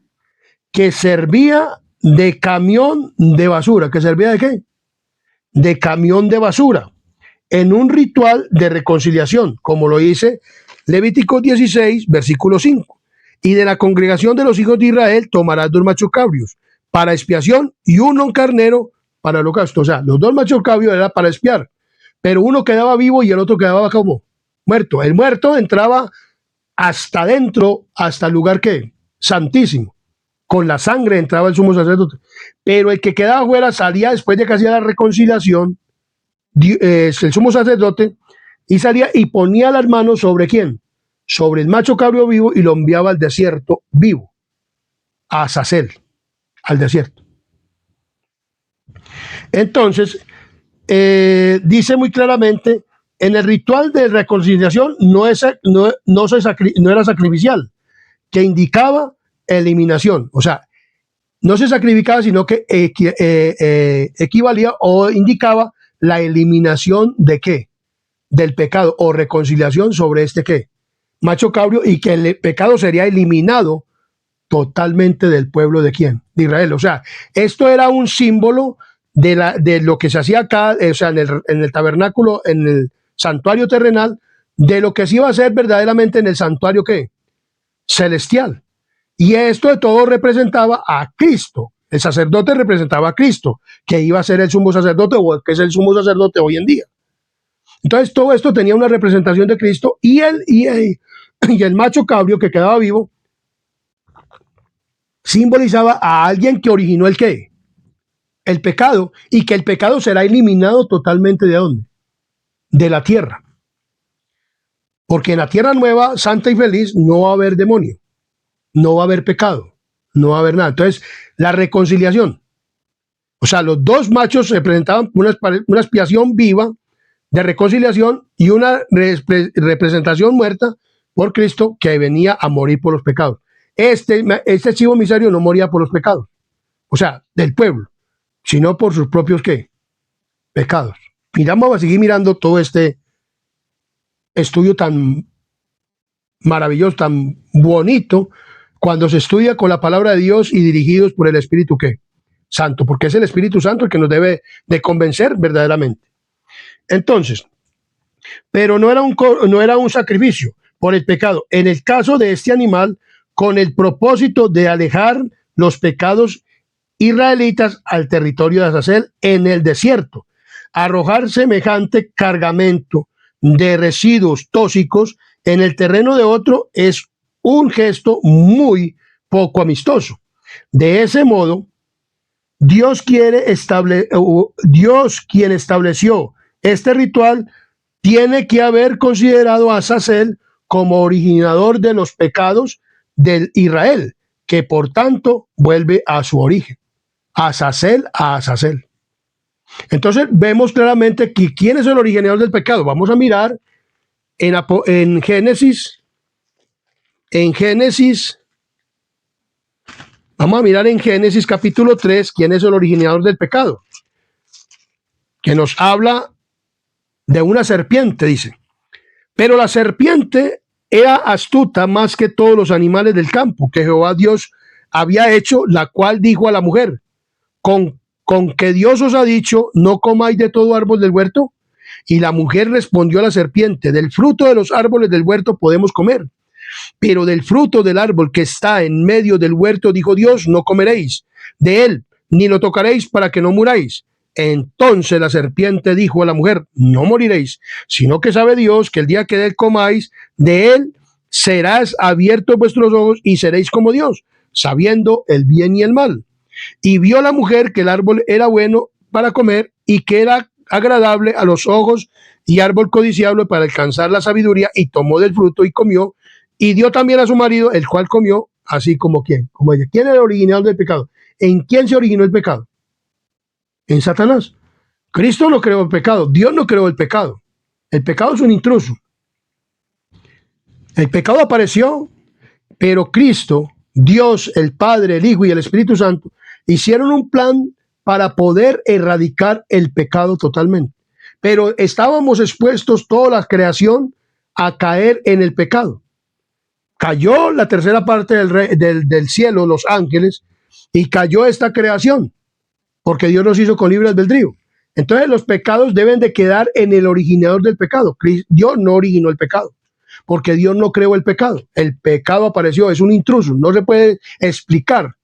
que servía de camión de basura. ¿Que servía de qué? De camión de basura, en un ritual de reconciliación, como lo dice Levítico 16, versículo 5. Y de la congregación de los hijos de Israel tomarás 2 machos cabrios para expiación y uno carnero para el holocausto. O sea, los 2 machos cabrios eran para expiar, pero uno quedaba vivo y el otro quedaba como muerto. El muerto entraba hasta dentro, hasta el lugar que santísimo. Con la sangre entraba el sumo sacerdote. Pero el que quedaba fuera salía después de que hacía la reconciliación, el sumo sacerdote, y salía y ponía las manos sobre quién, sobre el macho cabrio vivo, y lo enviaba al desierto vivo, a Azazel, al desierto. Entonces, dice muy claramente, en el ritual de reconciliación no era sacrificial, que indicaba eliminación. O sea, no se sacrificaba, sino que equivalía o indicaba la eliminación de qué, del pecado, o reconciliación sobre este qué, macho cabrio, y que el pecado sería eliminado totalmente del pueblo de quién, de Israel. O sea, esto era un símbolo de lo que se hacía acá, o sea, en el tabernáculo, en el santuario terrenal, de lo que se iba a hacer verdaderamente en el santuario ¿qué? Celestial. Y esto de todo representaba a Cristo. El sacerdote representaba a Cristo, que iba a ser el sumo sacerdote, o que es el sumo sacerdote hoy en día. Entonces todo esto tenía una representación de Cristo, y el macho cabrio que quedaba vivo simbolizaba a alguien que originó el qué, el pecado, y que el pecado será eliminado totalmente ¿de dónde? De la tierra. Porque en la tierra nueva, santa y feliz, no va a haber demonio, no va a haber pecado, no va a haber nada. Entonces, la reconciliación. O sea, los dos machos representaban una expiación viva de reconciliación y una representación muerta por Cristo que venía a morir por los pecados. Este chivo emisario no moría por los pecados, o sea, del pueblo, sino por sus propios ¿qué? Pecados. Vamos a seguir mirando todo este estudio tan maravilloso, tan bonito, cuando se estudia con la palabra de Dios y dirigidos por el Espíritu ¿qué? Santo, porque es el Espíritu Santo el que nos debe de convencer verdaderamente. Entonces, pero no era un sacrificio por el pecado. En el caso de este animal, con el propósito de alejar los pecados israelitas al territorio de Azazel en el desierto. Arrojar semejante cargamento de residuos tóxicos en el terreno de otro es un gesto muy poco amistoso. De ese modo, Dios quien estableció este ritual tiene que haber considerado a Azazel como originador de los pecados del Israel, que por tanto vuelve a su origen. Azazel a Azazel. Entonces vemos claramente que quién es el originador del pecado. Vamos a mirar en Génesis. Vamos a mirar en Génesis capítulo 3 quién es el originador del pecado. Que nos habla de una serpiente, dice. Pero la serpiente era astuta más que todos los animales del campo que Jehová Dios había hecho, la cual dijo a la mujer: con que Dios os ha dicho, no comáis de todo árbol del huerto. Y la mujer respondió a la serpiente: del fruto de los árboles del huerto podemos comer, pero del fruto del árbol que está en medio del huerto, dijo Dios, no comeréis de él, ni lo tocaréis para que no muráis. Entonces la serpiente dijo a la mujer: no moriréis, sino que sabe Dios que el día que de él comáis, de él serás abiertos vuestros ojos y seréis como Dios, sabiendo el bien y el mal. Y vio la mujer que el árbol era bueno para comer y que era agradable a los ojos y árbol codiciable para alcanzar la sabiduría, y tomó del fruto y comió, y dio también a su marido, el cual comió, así como quién, como ella. ¿Quién es el original del pecado? ¿En quién se originó el pecado? En Satanás. Cristo no creó el pecado, Dios no creó el pecado. El pecado es un intruso. El pecado apareció, pero Cristo, Dios, el Padre, el Hijo y el Espíritu Santo hicieron un plan para poder erradicar el pecado totalmente. Pero estábamos expuestos toda la creación a caer en el pecado. Cayó la tercera parte del cielo, los ángeles, y cayó esta creación, porque Dios nos hizo con libre albedrío. Entonces los pecados deben de quedar en el originador del pecado. Dios no originó el pecado, porque Dios no creó el pecado. El pecado apareció, es un intruso, no se puede explicar,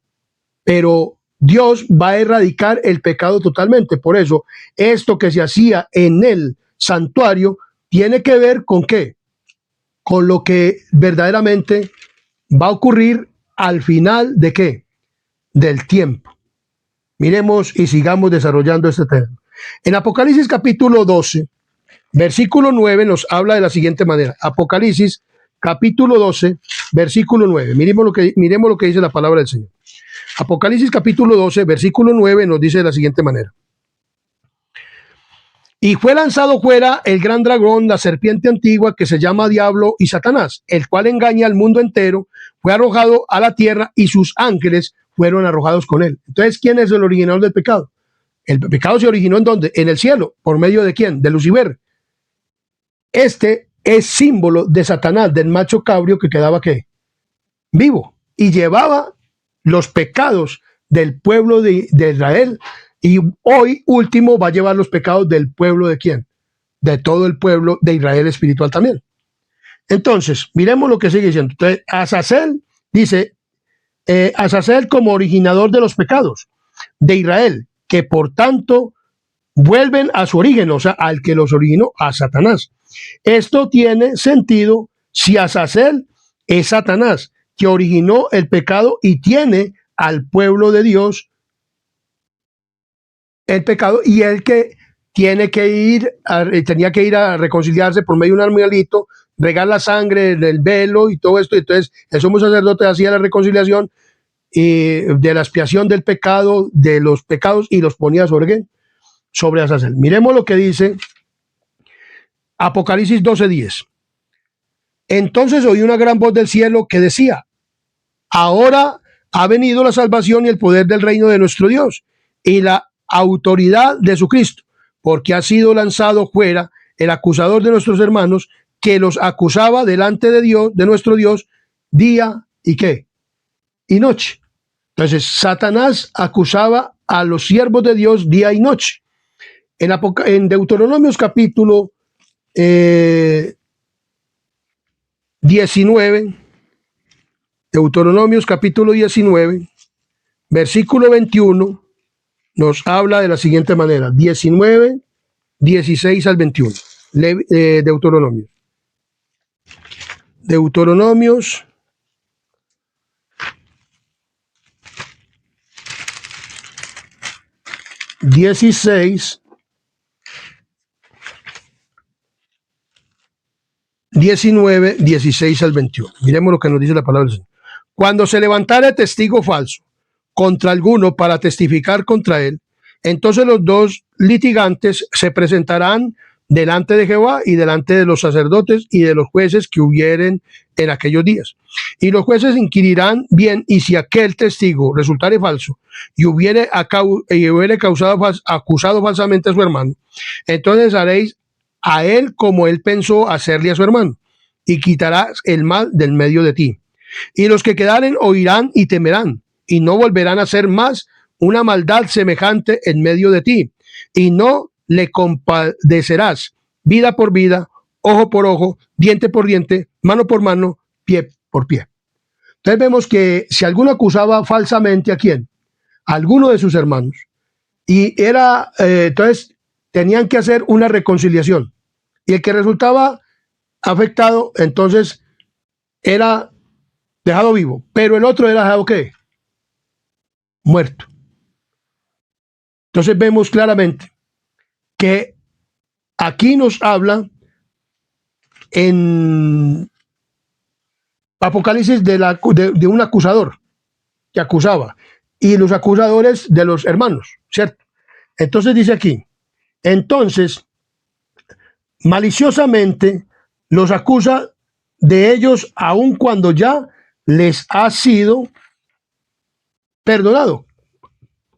pero Dios va a erradicar el pecado totalmente. Por eso, esto que se hacía en el santuario tiene que ver con ¿qué? Con lo que verdaderamente va a ocurrir al final de ¿qué? Del tiempo. Miremos y sigamos desarrollando este tema. En Apocalipsis capítulo 12, versículo 9 nos habla de la siguiente manera. Apocalipsis capítulo 12, versículo 9. Miremos lo que dice la palabra del Señor. Apocalipsis capítulo 12, versículo 9 nos dice de la siguiente manera. Y fue lanzado fuera el gran dragón, la serpiente antigua, que se llama Diablo y Satanás, el cual engaña al mundo entero. Fue arrojado a la tierra y sus ángeles fueron arrojados con él. Entonces, ¿quién es el originador del pecado? El pecado se originó ¿en dónde? En el cielo. ¿Por medio de quién? De Lucifer. Este es símbolo de Satanás, del macho cabrio que quedaba ¿qué? Vivo. Y llevaba los pecados del pueblo de Israel. Y hoy último va a llevar los pecados del pueblo ¿de quién? De todo el pueblo de Israel espiritual también. Entonces, miremos lo que sigue diciendo. Entonces, Azazel dice, Azazel como originador de los pecados de Israel, que por tanto vuelven a su origen, o sea, al que los originó, a Satanás. Esto tiene sentido si Azazel es Satanás, que originó el pecado y tiene al pueblo de Dios el pecado, y el que tenía que ir a reconciliarse por medio de un animalito, regar la sangre del velo y todo esto. Entonces el sumo sacerdote hacía la reconciliación de la expiación del pecado, de los pecados, y los ponía sobre ¿qué? Sobre Azazel. Miremos lo que dice Apocalipsis 12:10. Entonces oí una gran voz del cielo que decía: ahora ha venido la salvación y el poder del reino de nuestro Dios y la autoridad de su Cristo, porque ha sido lanzado fuera el acusador de nuestros hermanos, que los acusaba delante de Dios, de nuestro Dios, día y qué, y noche. Entonces Satanás acusaba a los siervos de Dios día y noche. En Deuteronomios capítulo 19, Deuteronomios capítulo 19, versículo 21, nos habla de la siguiente manera: 19, 16 al 21. Deuteronomios. Deuteronomios 16, 19, 16 al 21. Miremos lo que nos dice la palabra del Señor. Cuando se levantare testigo falso contra alguno para testificar contra él, entonces los dos litigantes se presentarán delante de Jehová y delante de los sacerdotes y de los jueces que hubieren en aquellos días. Y los jueces inquirirán bien, y si aquel testigo resultare falso y hubiere acusado falsamente a su hermano, entonces haréis a él como él pensó hacerle a su hermano, y quitarás el mal del medio de ti. Y los que quedaren oirán y temerán, y no volverán a hacer más una maldad semejante en medio de ti, y no le compadecerás vida por vida, ojo por ojo, diente por diente, mano por mano, pie por pie. Entonces vemos que si alguno acusaba falsamente ¿a quién? A alguno de sus hermanos, y era entonces tenían que hacer una reconciliación, y el que resultaba afectado entonces era dejado vivo, pero el otro era dejado ¿qué? Muerto. Entonces vemos claramente que aquí nos habla en Apocalipsis de un acusador que acusaba, y los acusadores de los hermanos, ¿cierto? Entonces dice aquí, entonces maliciosamente los acusa de ellos aun cuando ya les ha sido perdonado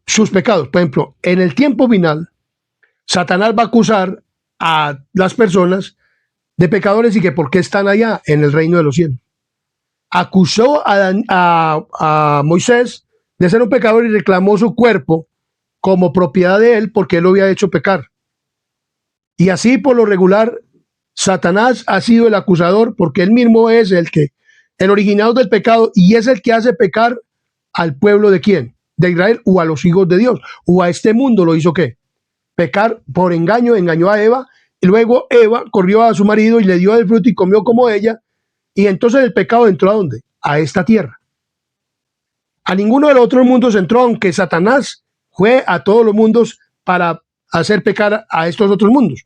sus pecados. Por ejemplo, en el tiempo final, Satanás va a acusar a las personas de pecadores y que por qué están allá en el reino de los cielos. Acusó a Moisés de ser un pecador y reclamó su cuerpo como propiedad de él porque él lo había hecho pecar. Y así por lo regular, Satanás ha sido el acusador porque él mismo es el originador del pecado, y es el que hace pecar al pueblo de quién, de Israel, o a los hijos de Dios, o a este mundo. Lo hizo ¿qué? Pecar por engaño, engañó a Eva, y luego Eva corrió a su marido y le dio del fruto y comió como ella, y entonces el pecado entró ¿a dónde? A esta tierra. A ninguno de los otros mundos entró, aunque Satanás fue a todos los mundos para hacer pecar a estos otros mundos.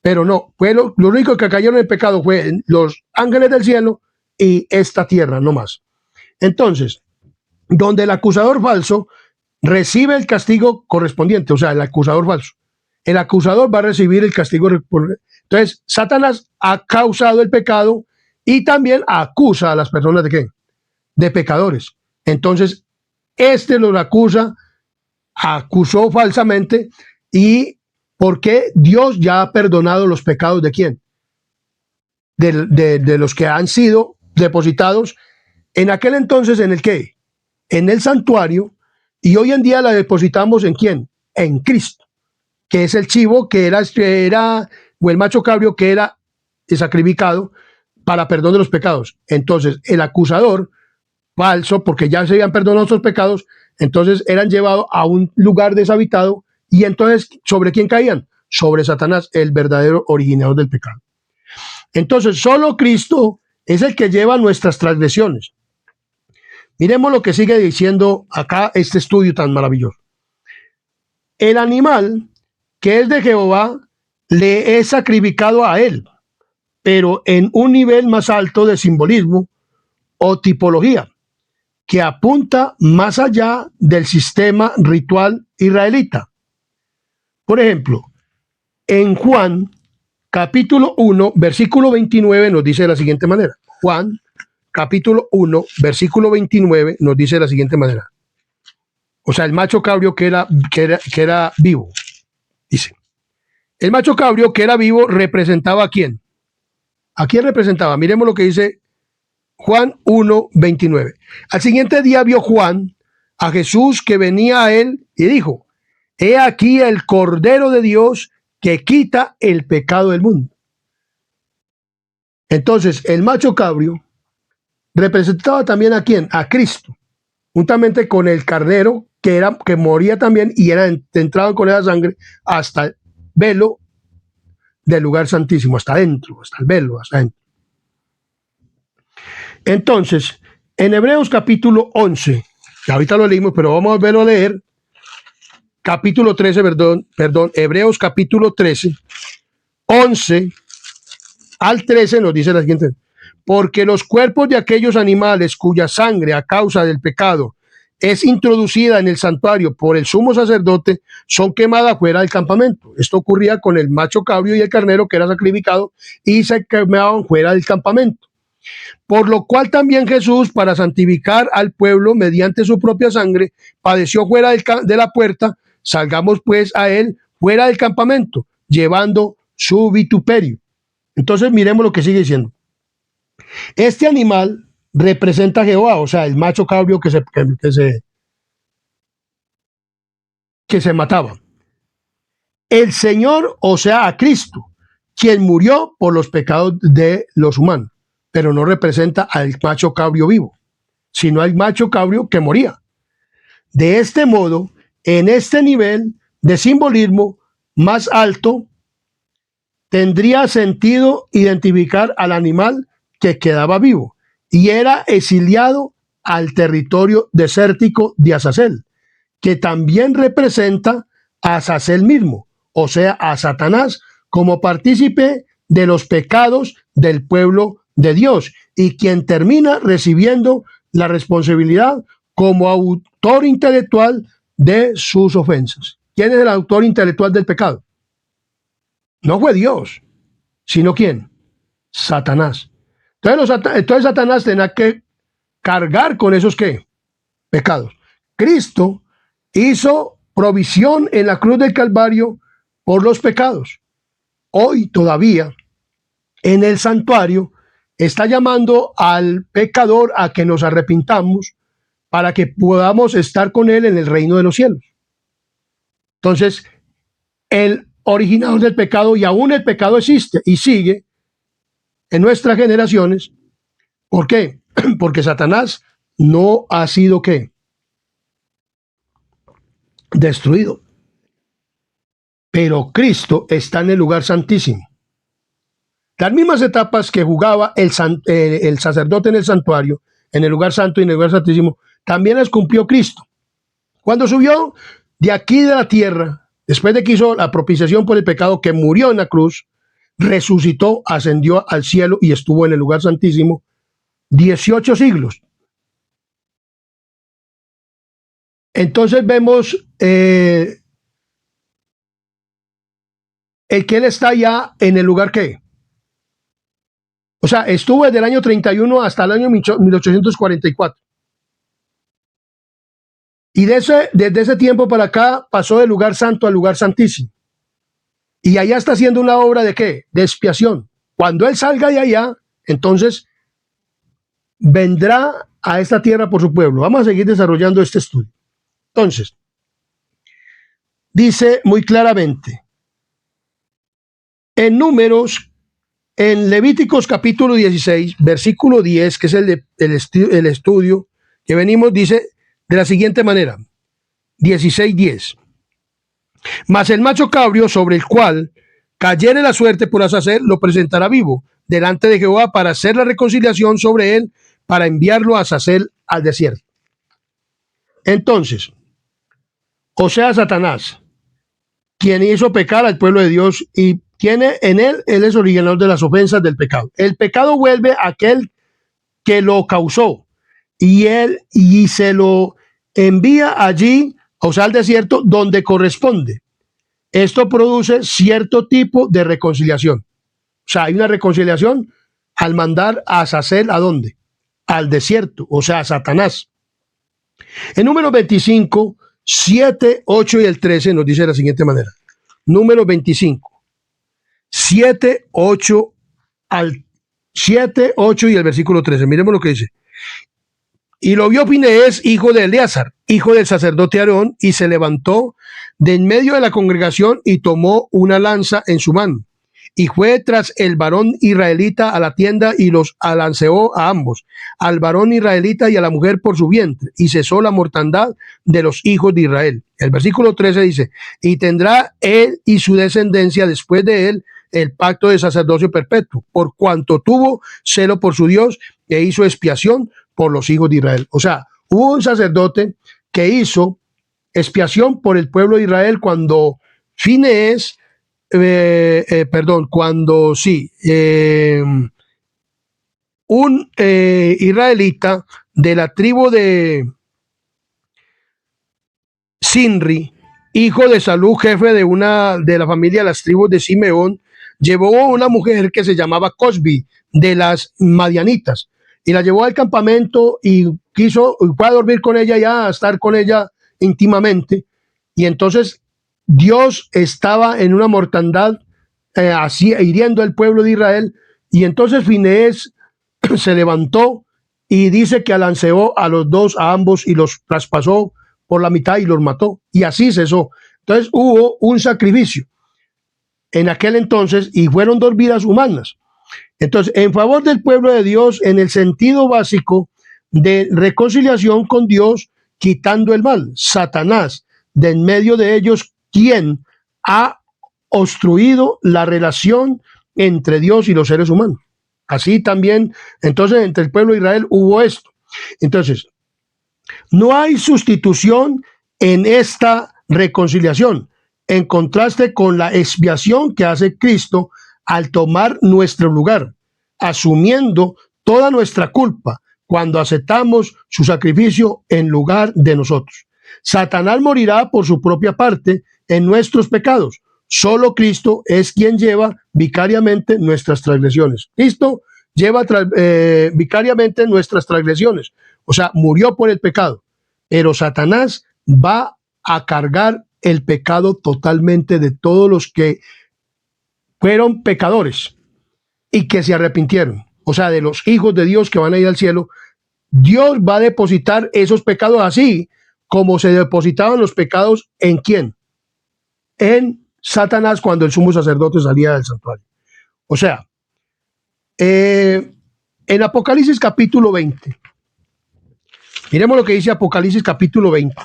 Pero no, fue lo único que cayeron en el pecado fue los ángeles del cielo y esta tierra, no más. Entonces, donde el acusador falso recibe el castigo correspondiente, o sea, el acusador falso, el acusador va a recibir el castigo. Entonces, Satanás ha causado el pecado y también acusa a las personas de ¿qué? De pecadores. Entonces, este los acusó falsamente. ¿Y por qué? Dios ya ha perdonado los pecados de quién? De los que han sido depositados en aquel entonces, ¿en el qué? En el santuario, y hoy en día la depositamos ¿en quién? En Cristo, que es el chivo que era o el macho cabrio que era sacrificado para perdón de los pecados. Entonces, el acusador falso, porque ya se habían perdonado sus pecados, entonces eran llevados a un lugar deshabitado, y entonces, ¿sobre quién caían? Sobre Satanás, el verdadero originador del pecado. Entonces, solo Cristo es el que lleva nuestras transgresiones. Miremos lo que sigue diciendo acá este estudio tan maravilloso. El animal que es de Jehová le es sacrificado a él, pero en un nivel más alto de simbolismo o tipología, que apunta más allá del sistema ritual israelita. Por ejemplo, en Juan capítulo 1, versículo 29 nos dice de la siguiente manera. Juan capítulo 1, versículo 29 nos dice de la siguiente manera. O sea, el macho cabrio que era vivo. Dice, el macho cabrio que era vivo representaba a quién. ¿A quién representaba? Miremos lo que dice Juan 1, 29. Al siguiente día vio Juan a Jesús que venía a él y dijo, he aquí el Cordero de Dios que quita el pecado del mundo. Entonces, el macho cabrio representaba también a quién, a Cristo, juntamente con el carnero que moría también y era entrado con esa sangre hasta el velo del lugar santísimo, hasta adentro, hasta el velo, hasta adentro. Entonces, en Hebreos capítulo 11, que ahorita lo leímos, pero vamos a volverlo a leer, capítulo 13, perdón, Hebreos capítulo 13, 11 al 13 nos dice la siguiente: porque los cuerpos de aquellos animales cuya sangre a causa del pecado es introducida en el santuario por el sumo sacerdote son quemadas fuera del campamento. Esto ocurría con el macho cabrio y el carnero que era sacrificado y se quemaban fuera del campamento. Por lo cual también Jesús, para santificar al pueblo mediante su propia sangre, padeció fuera de la puerta. Salgamos pues a él fuera del campamento, llevando su vituperio. Entonces miremos lo que sigue diciendo. Este animal representa a Jehová, o sea, el macho cabrio que se mataba. El Señor, o sea, a Cristo, quien murió por los pecados de los humanos, pero no representa al macho cabrio vivo, sino al macho cabrio que moría. De este modo, en este nivel de simbolismo más alto, tendría sentido identificar al animal que quedaba vivo y era exiliado al territorio desértico de Azazel, que también representa a Azazel mismo, o sea, a Satanás, como partícipe de los pecados del pueblo de Dios y quien termina recibiendo la responsabilidad como autor intelectual de sus ofensas. ¿Quién es el autor intelectual del pecado? No fue Dios, sino ¿quién? Satanás. Entonces Satanás tendrá que cargar con esos ¿qué? Pecados. Cristo hizo provisión en la cruz del Calvario por los pecados. Hoy todavía en el santuario está llamando al pecador a que nos arrepintamos para que podamos estar con él en el reino de los cielos. Entonces, el originador del pecado, y aún el pecado existe y sigue en nuestras generaciones. ¿Por qué? Porque Satanás no ha sido ¿qué? Destruido. Pero Cristo está en el lugar santísimo. Las mismas etapas que jugaba el sacerdote en el santuario, en el lugar santo y en el lugar santísimo, también las cumplió Cristo. Cuando subió de aquí de la tierra, después de que hizo la propiciación por el pecado, que murió en la cruz, resucitó, ascendió al cielo y estuvo en el lugar santísimo 18 siglos. Entonces vemos el que él está ya en el lugar que, o sea, estuvo desde el año 31 hasta el año 1844. Y desde ese tiempo para acá pasó del lugar santo al lugar santísimo. Y allá está haciendo una obra de ¿qué? De expiación. Cuando él salga de allá, entonces vendrá a esta tierra por su pueblo. Vamos a seguir desarrollando este estudio. Entonces, dice muy claramente, en Números, en Levíticos capítulo 16, versículo 10, que es el estudio que venimos, dice de la siguiente manera, 16:10. Mas el macho cabrio sobre el cual cayere la suerte por Azazel lo presentará vivo delante de Jehová para hacer la reconciliación sobre él, para enviarlo a Azazel al desierto. Entonces, o sea, Satanás, quien hizo pecar al pueblo de Dios y tiene en él es originador de las ofensas del pecado. El pecado vuelve a aquel que lo causó y se lo envía allí, o sea, al desierto, donde corresponde. Esto produce cierto tipo de reconciliación. O sea, hay una reconciliación al mandar a Azazel, ¿a dónde? Al desierto, o sea, a Satanás. En número 25, 7, 8 y el 13 nos dice de la siguiente manera. Número 25, 7, 8 al 7, 8 y el versículo 13. Miremos lo que dice. Y lo vio Finees, hijo de Eleazar, hijo del sacerdote Aarón, y se levantó de en medio de la congregación y tomó una lanza en su mano. Y fue tras el varón israelita a la tienda y los alanceó a ambos, al varón israelita y a la mujer por su vientre, y cesó la mortandad de los hijos de Israel. El versículo 13 dice, y tendrá él y su descendencia después de él el pacto de sacerdocio perpetuo, por cuanto tuvo celo por su Dios e hizo expiación por los hijos de Israel. O sea, hubo un sacerdote que hizo expiación por el pueblo de Israel cuando Finees, un israelita de la tribu de Sinri, hijo de Salú, jefe de la familia de las tribus de Simeón, llevó a una mujer que se llamaba Cosbi de las Madianitas y la llevó al campamento y fue a dormir con ella ya, a estar con ella íntimamente. Y entonces Dios estaba en una mortandad así hiriendo al pueblo de Israel. Y entonces Finees se levantó y dice que alanceó a los dos, a ambos, y los traspasó por la mitad y los mató. Y así cesó. Entonces hubo un sacrificio en aquel entonces y fueron 2 vidas humanas. Entonces, en favor del pueblo de Dios, en el sentido básico de reconciliación con Dios, quitando el mal, Satanás, de en medio de ellos, quien ha obstruido la relación entre Dios y los seres humanos. Así también, entonces, entre el pueblo de Israel hubo esto. Entonces, no hay sustitución en esta reconciliación, en contraste con la expiación que hace Cristo al tomar nuestro lugar, asumiendo toda nuestra culpa cuando aceptamos su sacrificio en lugar de nosotros. Satanás morirá por su propia parte en nuestros pecados. Solo Cristo es quien lleva vicariamente nuestras transgresiones. Cristo lleva vicariamente nuestras transgresiones. O sea, murió por el pecado. Pero Satanás va a cargar el pecado totalmente de todos los que fueron pecadores y que se arrepintieron. O sea, de los hijos de Dios que van a ir al cielo. Dios va a depositar esos pecados así como se depositaban los pecados ¿en quién? En Satanás cuando el sumo sacerdote salía del santuario. O sea, en Apocalipsis capítulo 20, miremos lo que dice Apocalipsis capítulo 20,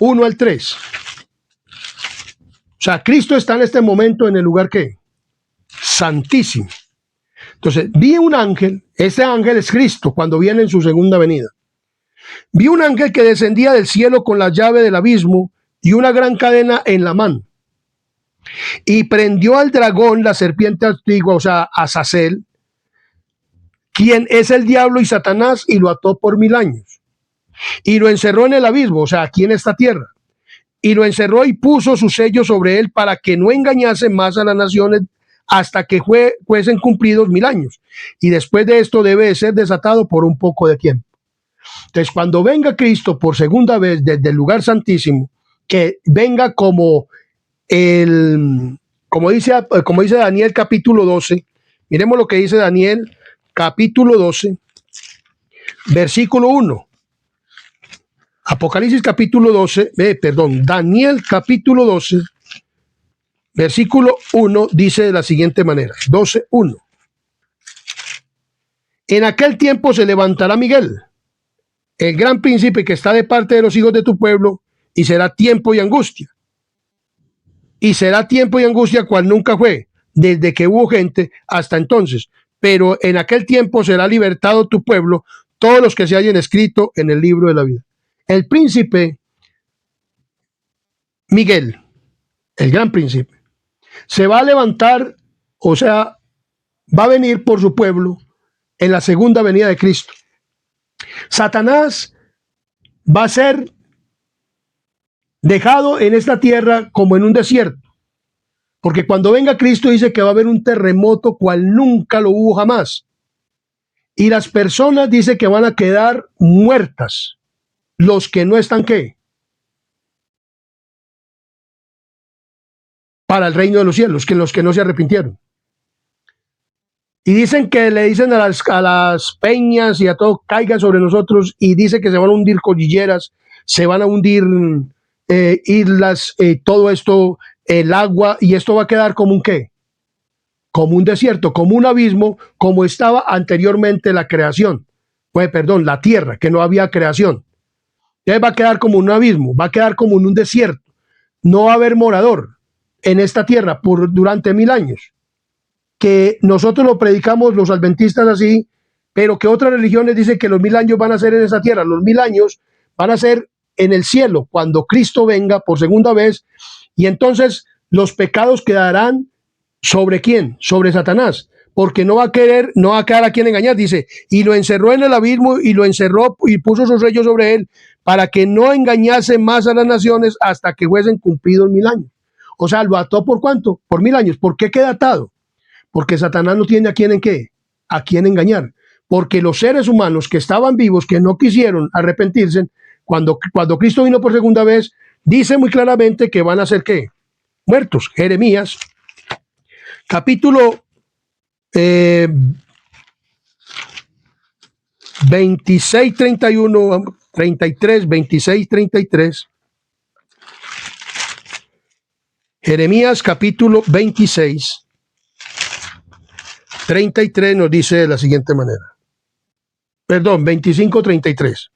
1 al 3. O sea, Cristo está en este momento en el lugar que santísimo. Entonces, vi un ángel, ese ángel es Cristo cuando viene en su segunda venida. Vi un ángel que descendía del cielo con la llave del abismo y una gran cadena en la mano. Y prendió al dragón, la serpiente antigua, o sea, a Azazel, quien es el diablo y Satanás, y lo ató por 1000 años. Y lo encerró en el abismo, o sea, aquí en esta tierra. Y lo encerró y puso su sello sobre él para que no engañase más a las naciones hasta que fuesen cumplidos 1000 años. Y después de esto debe de ser desatado por un poco de tiempo. Entonces, cuando venga Cristo por segunda vez desde el lugar santísimo, que venga como dice Daniel capítulo 12, miremos lo que dice Daniel capítulo 12, versículo 1. Apocalipsis capítulo 12, Daniel capítulo 12, versículo 1 dice de la siguiente manera, 12:1. En aquel tiempo se levantará Miguel, el gran príncipe que está de parte de los hijos de tu pueblo, y será tiempo y angustia. Y será tiempo y angustia cual nunca fue, desde que hubo gente hasta entonces. Pero en aquel tiempo será libertado tu pueblo, todos los que se hayan escrito en el libro de la vida. El príncipe Miguel, el gran príncipe, se va a levantar, o sea, va a venir por su pueblo en la segunda venida de Cristo. Satanás va a ser dejado en esta tierra como en un desierto, porque cuando venga Cristo dice que va a haber un terremoto cual nunca lo hubo jamás. Y las personas dice que van a quedar muertas, los que no están ¿qué? Para el reino de los cielos, que los que no se arrepintieron. Y dicen que le dicen a las peñas y a todo, caiga sobre nosotros, y dice que se van a hundir cordilleras, se van a hundir islas, todo esto, el agua, y esto va a quedar como un ¿qué? Como un desierto, como un abismo, como estaba anteriormente la creación. Pues, perdón, la tierra, que no había creación. Entonces va a quedar como un abismo, va a quedar como en un desierto. No va a haber morador en esta tierra durante 1000 años. Que nosotros lo predicamos los adventistas así, pero que otras religiones dicen que los 1000 años van a ser en esa tierra. Los 1000 años van a ser en el cielo, cuando Cristo venga por segunda vez, y entonces los pecados quedarán ¿sobre quién? Sobre Satanás, porque no va a quedar a quien engañar. Dice, y lo encerró en el abismo, y lo encerró y puso sus sellos sobre él, para que no engañase más a las naciones hasta que fuesen cumplidos 1000 años. O sea, lo ató ¿por cuánto? Por 1000 años. ¿Por qué queda atado? Porque Satanás no tiene a quién en qué, a quién engañar. Porque los seres humanos que estaban vivos, que no quisieron arrepentirse, cuando Cristo vino por segunda vez, dice muy claramente que van a ser ¿qué? Muertos. Jeremías, capítulo 26, 31, 33, 26, 33. Jeremías capítulo 26, 33 nos dice de la siguiente manera. Perdón, 25, 33.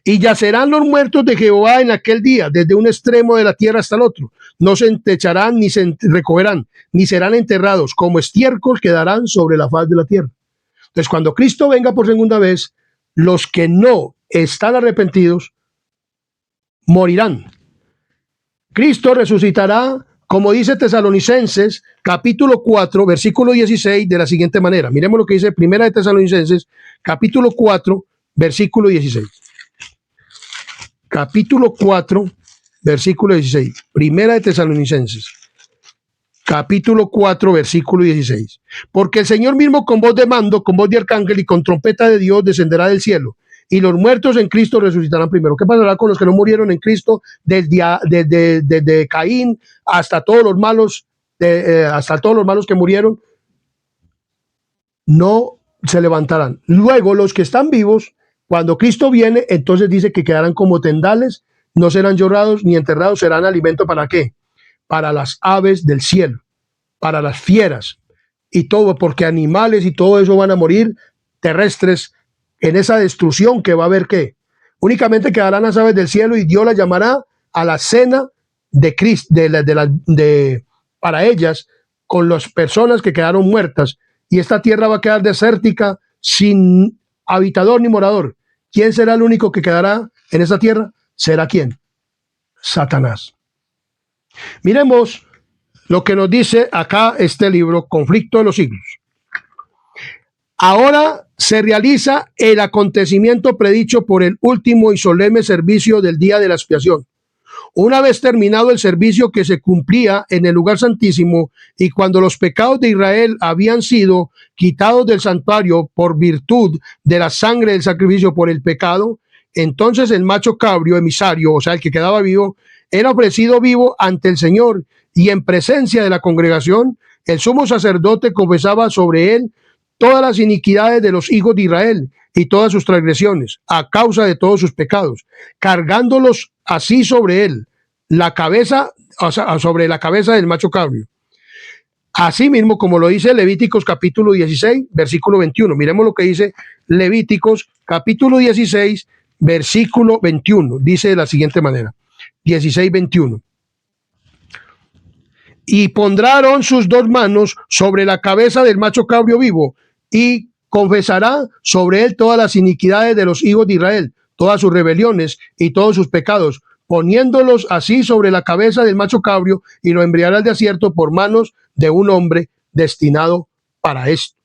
Y yacerán los muertos de Jehová en aquel día, desde un extremo de la tierra hasta el otro. No se entecharán, ni se recogerán, ni serán enterrados. Como estiércol quedarán sobre la faz de la tierra. Entonces, cuando Cristo venga por segunda vez, los que no están arrepentidos morirán. Cristo resucitará, como dice Tesalonicenses, capítulo 4, versículo 16, de la siguiente manera. Miremos lo que dice Primera de Tesalonicenses, capítulo 4, versículo 16. Capítulo 4, versículo 16. Primera de Tesalonicenses, capítulo 4, versículo 16. Porque el Señor mismo con voz de mando, con voz de arcángel y con trompeta de Dios descenderá del cielo, y los muertos en Cristo resucitarán primero. ¿Qué pasará con los que no murieron en Cristo desde Caín hasta todos los malos, hasta todos los malos que murieron? No se levantarán. Luego los que están vivos, cuando Cristo viene, entonces dice que quedarán como tendales, no serán llorados ni enterrados, serán alimento ¿para qué? Para las aves del cielo, para las fieras y todo, porque animales y todo eso van a morir terrestres en esa destrucción que va a haber ¿qué? Únicamente quedarán las aves del cielo, y Dios las llamará a la cena de Cristo, para ellas, con las personas que quedaron muertas, y esta tierra va a quedar desértica, sin habitador ni morador. ¿Quién será el único que quedará en esa tierra? ¿Será quién? Satanás. Miremos lo que nos dice acá este libro, Conflicto de los Siglos. Ahora se realiza el acontecimiento predicho por el último y solemne servicio del día de la expiación. Una vez terminado el servicio que se cumplía en el lugar santísimo, y cuando los pecados de Israel habían sido quitados del santuario por virtud de la sangre del sacrificio por el pecado, entonces el macho cabrio emisario, o sea, el que quedaba vivo, era ofrecido vivo ante el Señor, y en presencia de la congregación, el sumo sacerdote confesaba sobre él todas las iniquidades de los hijos de Israel y todas sus transgresiones, a causa de todos sus pecados, cargándolos así sobre él, la cabeza, o sea, sobre la cabeza del macho cabrio. Así mismo, como lo dice Levíticos capítulo 16, versículo 21. Miremos lo que dice Levíticos capítulo 16, versículo 21. Dice de la siguiente manera, 16, 21. Y pondrán sus dos manos sobre la cabeza del macho cabrio vivo, y confesará sobre él todas las iniquidades de los hijos de Israel, todas sus rebeliones y todos sus pecados, poniéndolos así sobre la cabeza del macho cabrio, y lo enviará al desierto por manos de un hombre destinado para esto.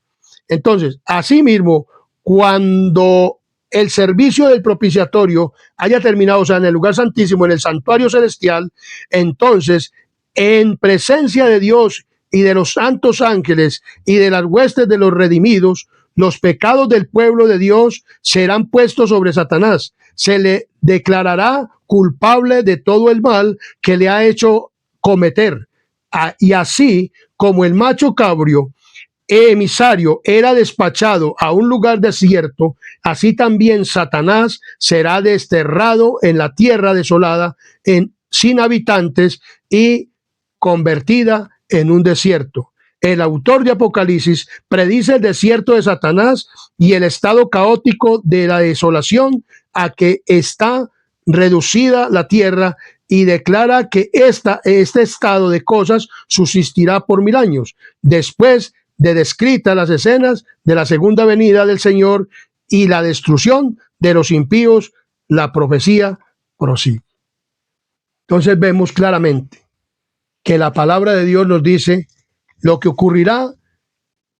Entonces, asimismo, cuando el servicio del propiciatorio haya terminado, o sea, en el lugar santísimo, en el santuario celestial, entonces, en presencia de Dios y de los santos ángeles y de las huestes de los redimidos, los pecados del pueblo de Dios serán puestos sobre Satanás. Se le declarará culpable de todo el mal que le ha hecho cometer. Y así como el macho cabrio emisario era despachado a un lugar desierto, así también Satanás será desterrado en la tierra desolada, sin habitantes y convertida en un desierto. El autor de Apocalipsis predice el desierto de Satanás y el estado caótico de la desolación a que está reducida la tierra, y declara que este estado de cosas subsistirá por 1000 años. Después de descritas las escenas de la segunda venida del Señor y la destrucción de los impíos, la profecía prosigue. Entonces vemos claramente que la palabra de Dios nos dice lo que ocurrirá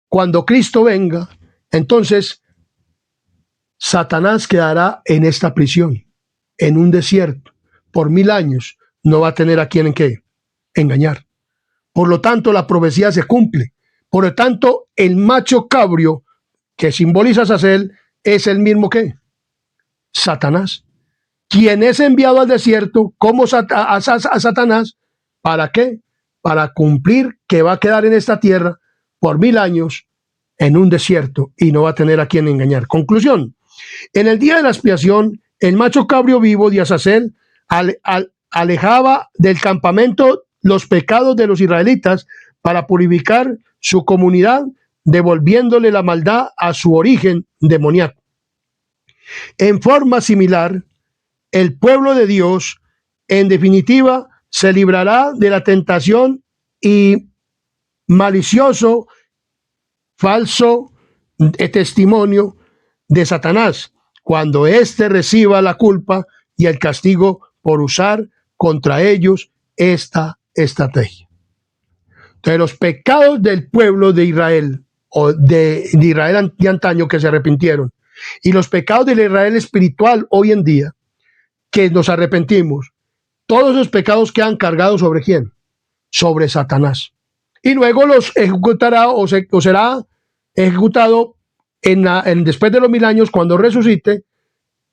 cuando Cristo venga. Entonces Satanás quedará en esta prisión, en un desierto, por 1000 años. No va a tener a quien en qué engañar. Por lo tanto, la profecía se cumple. Por lo tanto, el macho cabrio que simboliza Azazel es el mismo que Satanás, quien es enviado al desierto como a Satanás. ¿Para qué? Para cumplir que va a quedar en esta tierra por 1000 años en un desierto y no va a tener a quien engañar. Conclusión: en el día de la expiación, el macho cabrio vivo de Azazel alejaba del campamento los pecados de los israelitas para purificar su comunidad, devolviéndole la maldad a su origen demoníaco. En forma similar, el pueblo de Dios, en definitiva, se librará de la tentación y malicioso, falso testimonio de Satanás, cuando éste reciba la culpa y el castigo por usar contra ellos esta estrategia. Entonces, los pecados del pueblo de Israel, o de Israel de antaño, que se arrepintieron, y los pecados del Israel espiritual hoy en día, que nos arrepentimos, todos esos pecados quedan cargados ¿sobre quién? Sobre Satanás. Y luego los ejecutará o será ejecutado después de los 1000 años, cuando resucite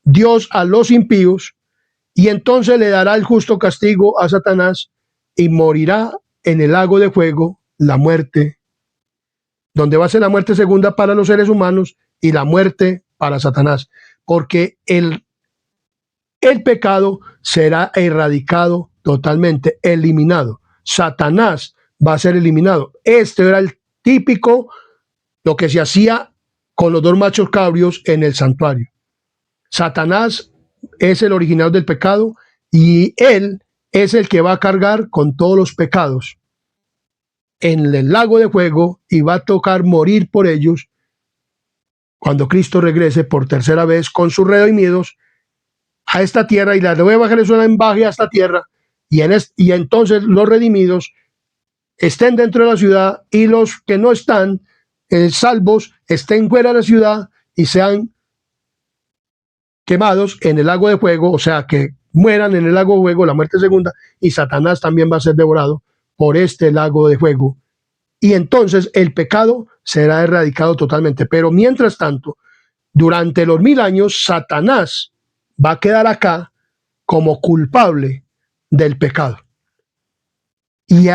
Dios a los impíos, y entonces le dará el justo castigo a Satanás y morirá en el lago de fuego, la muerte, donde va a ser la muerte segunda para los seres humanos y la muerte para Satanás, porque el pecado será erradicado totalmente, eliminado. Satanás va a ser eliminado. Este era el típico, lo que se hacía con los 2 machos cabrios en el santuario. Satanás es el original del pecado y él es el que va a cargar con todos los pecados en el lago de fuego, y va a tocar morir por ellos cuando Cristo regrese por tercera vez con sus redimidos a esta tierra, y la nueva Jerusalén baje a esta tierra, y entonces los redimidos estén dentro de la ciudad y los que no están salvos estén fuera de la ciudad y sean quemados en el lago de fuego, o sea, que mueran en el lago de fuego, la muerte segunda, y Satanás también va a ser devorado por este lago de fuego. Y entonces el pecado será erradicado totalmente. Pero mientras tanto, durante los 1000 años, Satanás va a quedar acá como culpable del pecado. Y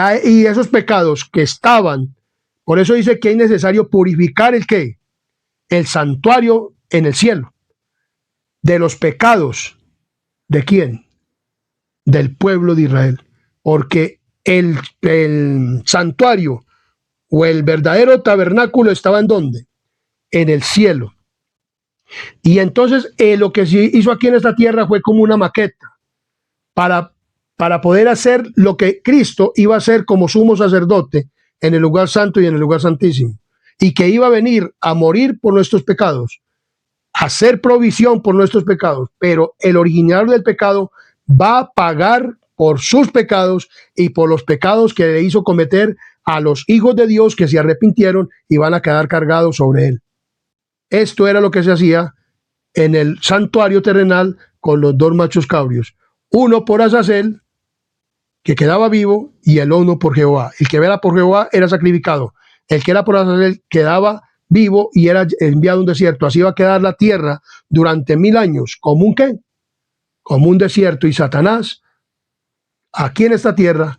esos pecados que estaban, por eso dice que es necesario purificar el ¿qué? El santuario en el cielo. De los pecados, ¿de quién? Del pueblo de Israel. Porque el santuario o el verdadero tabernáculo estaba ¿en dónde? En el cielo. Y entonces lo que se hizo aquí en esta tierra fue como una maqueta para poder hacer lo que Cristo iba a hacer como sumo sacerdote en el lugar santo y en el lugar santísimo, y que iba a venir a morir por nuestros pecados, a hacer provisión por nuestros pecados. Pero el original del pecado va a pagar por sus pecados y por los pecados que le hizo cometer a los hijos de Dios que se arrepintieron y van a quedar cargados sobre él. Esto era lo que se hacía en el santuario terrenal con los dos machos cabríos, uno por Azazel, que quedaba vivo, y el uno por Jehová. El que era por Jehová era sacrificado, el que era por Azazel quedaba vivo y era enviado a un desierto. Así va a quedar la tierra durante 1000 años, como un ¿qué? Como un desierto, y Satanás aquí en esta tierra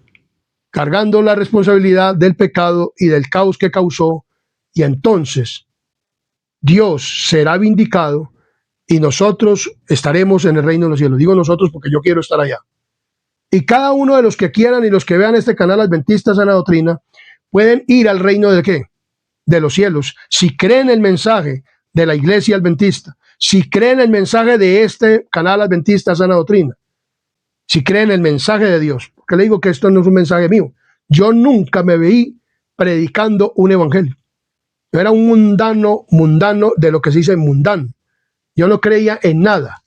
cargando la responsabilidad del pecado y del caos que causó, y entonces Dios será vindicado y nosotros estaremos en el reino de los cielos. Digo nosotros porque yo quiero estar allá. Y cada uno de los que quieran y los que vean este canal Adventista Sana Doctrina pueden ir al reino de ¿qué? De los cielos. Si creen el mensaje de la iglesia adventista, si creen el mensaje de este canal Adventista Sana Doctrina, si creen el mensaje de Dios, porque le digo que esto no es un mensaje mío. Yo nunca me veí predicando un evangelio. Yo era un mundano de lo que se dice mundano. Yo no creía en nada,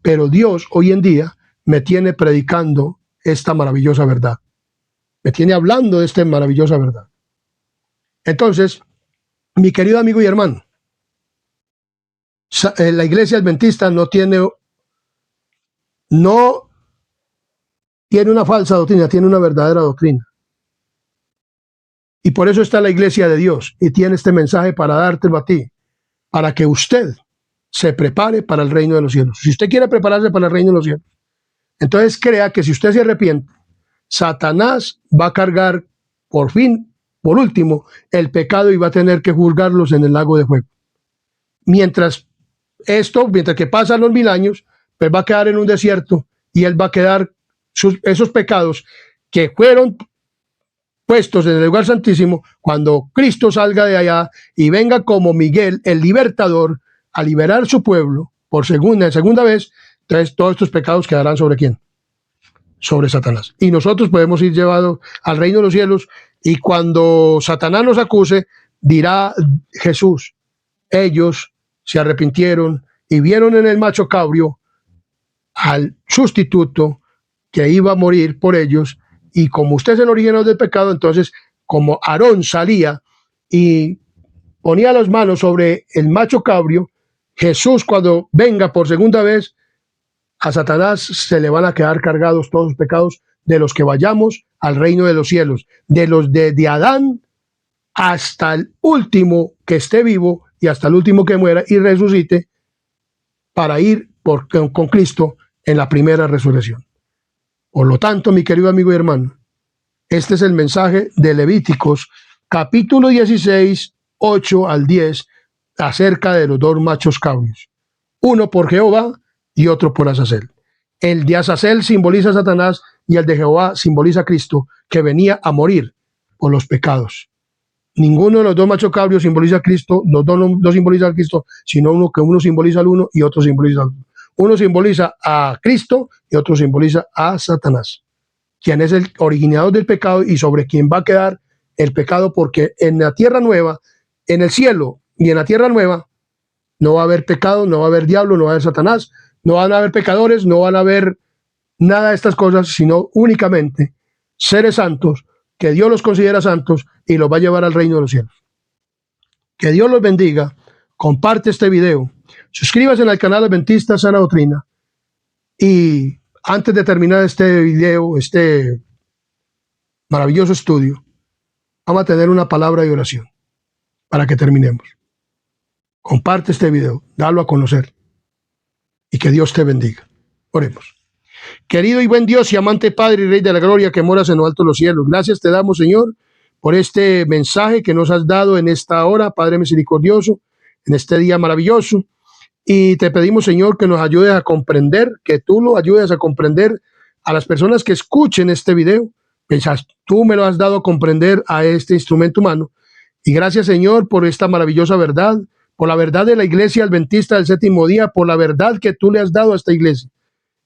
pero Dios hoy en día me tiene predicando esta maravillosa verdad. Me tiene hablando de esta maravillosa verdad. Entonces, mi querido amigo y hermano, la iglesia adventista no tiene una falsa doctrina, tiene una verdadera doctrina. Y por eso está la iglesia de Dios y tiene este mensaje para dártelo a ti, para que usted se prepare para el reino de los cielos. Si usted quiere prepararse para el reino de los cielos, entonces crea que si usted se arrepiente, Satanás va a cargar por fin, por último, el pecado y va a tener que juzgarlos en el lago de fuego. Mientras que pasan los 1000 años, pues va a quedar en un desierto y él va a quedar esos pecados que fueron puestos en el lugar santísimo cuando Cristo salga de allá y venga como Miguel, el libertador, a liberar su pueblo por segunda vez. Entonces todos estos pecados quedarán ¿sobre quién? Sobre Satanás. Y nosotros podemos ir llevados al reino de los cielos, y cuando Satanás nos acuse, dirá Jesús, ellos se arrepintieron y vieron en el macho cabrio al sustituto que iba a morir por ellos, y como usted es el original del pecado, entonces como Aarón salía y ponía las manos sobre el macho cabrio, Jesús cuando venga por segunda vez, a Satanás se le van a quedar cargados todos los pecados de los que vayamos al reino de los cielos, de los de Adán hasta el último que esté vivo y hasta el último que muera y resucite para ir con Cristo en la primera resurrección. Por lo tanto, mi querido amigo y hermano, este es el mensaje de Levíticos, capítulo 16, 8 al 10, acerca de los dos machos cabríos, uno por Jehová y otro por Azazel. El de Azazel simboliza a Satanás y el de Jehová simboliza a Cristo, que venía a morir por los pecados. Ninguno de los dos machos cabríos simboliza a Cristo, los dos no simbolizan a Cristo, sino uno simboliza al uno y otro simboliza al otro. Uno simboliza a Cristo y otro simboliza a Satanás, quien es el originador del pecado y sobre quien va a quedar el pecado, porque en la tierra nueva, en el cielo y en la tierra nueva, no va a haber pecado, no va a haber diablo, no va a haber Satanás, no van a haber pecadores, no van a haber nada de estas cosas, sino únicamente seres santos, que Dios los considera santos y los va a llevar al reino de los cielos. Que Dios los bendiga. Comparte este video. Suscríbase al canal Adventista Sana Doctrina. Y antes de terminar este video, este maravilloso estudio, vamos a tener una palabra de oración para que terminemos. Comparte este video, dalo a conocer y que Dios te bendiga. Oremos. Querido y buen Dios y amante Padre y Rey de la Gloria, que moras en lo alto de los cielos, gracias te damos, Señor, por este mensaje que nos has dado en esta hora, Padre misericordioso, en este día maravilloso. Y te pedimos, Señor, que nos ayudes a comprender, que tú lo ayudes a comprender a las personas que escuchen este video. Pensás, tú me lo has dado a comprender a este instrumento humano. Y gracias, Señor, por esta maravillosa verdad, por la verdad de la iglesia adventista del séptimo día, por la verdad que tú le has dado a esta iglesia.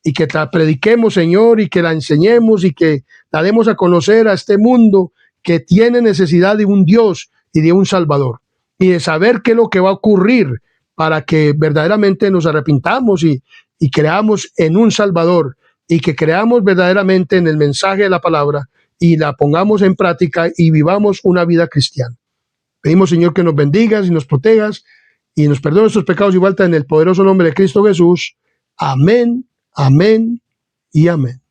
Y que la prediquemos, Señor, y que la enseñemos y que la demos a conocer a este mundo que tiene necesidad de un Dios y de un Salvador. Y de saber qué es lo que va a ocurrir para que verdaderamente nos arrepintamos y creamos en un Salvador y que creamos verdaderamente en el mensaje de la palabra y la pongamos en práctica y vivamos una vida cristiana. Pedimos, Señor, que nos bendigas y nos protejas y nos perdone nuestros pecados y faltas en el poderoso nombre de Cristo Jesús. Amén, amén y amén.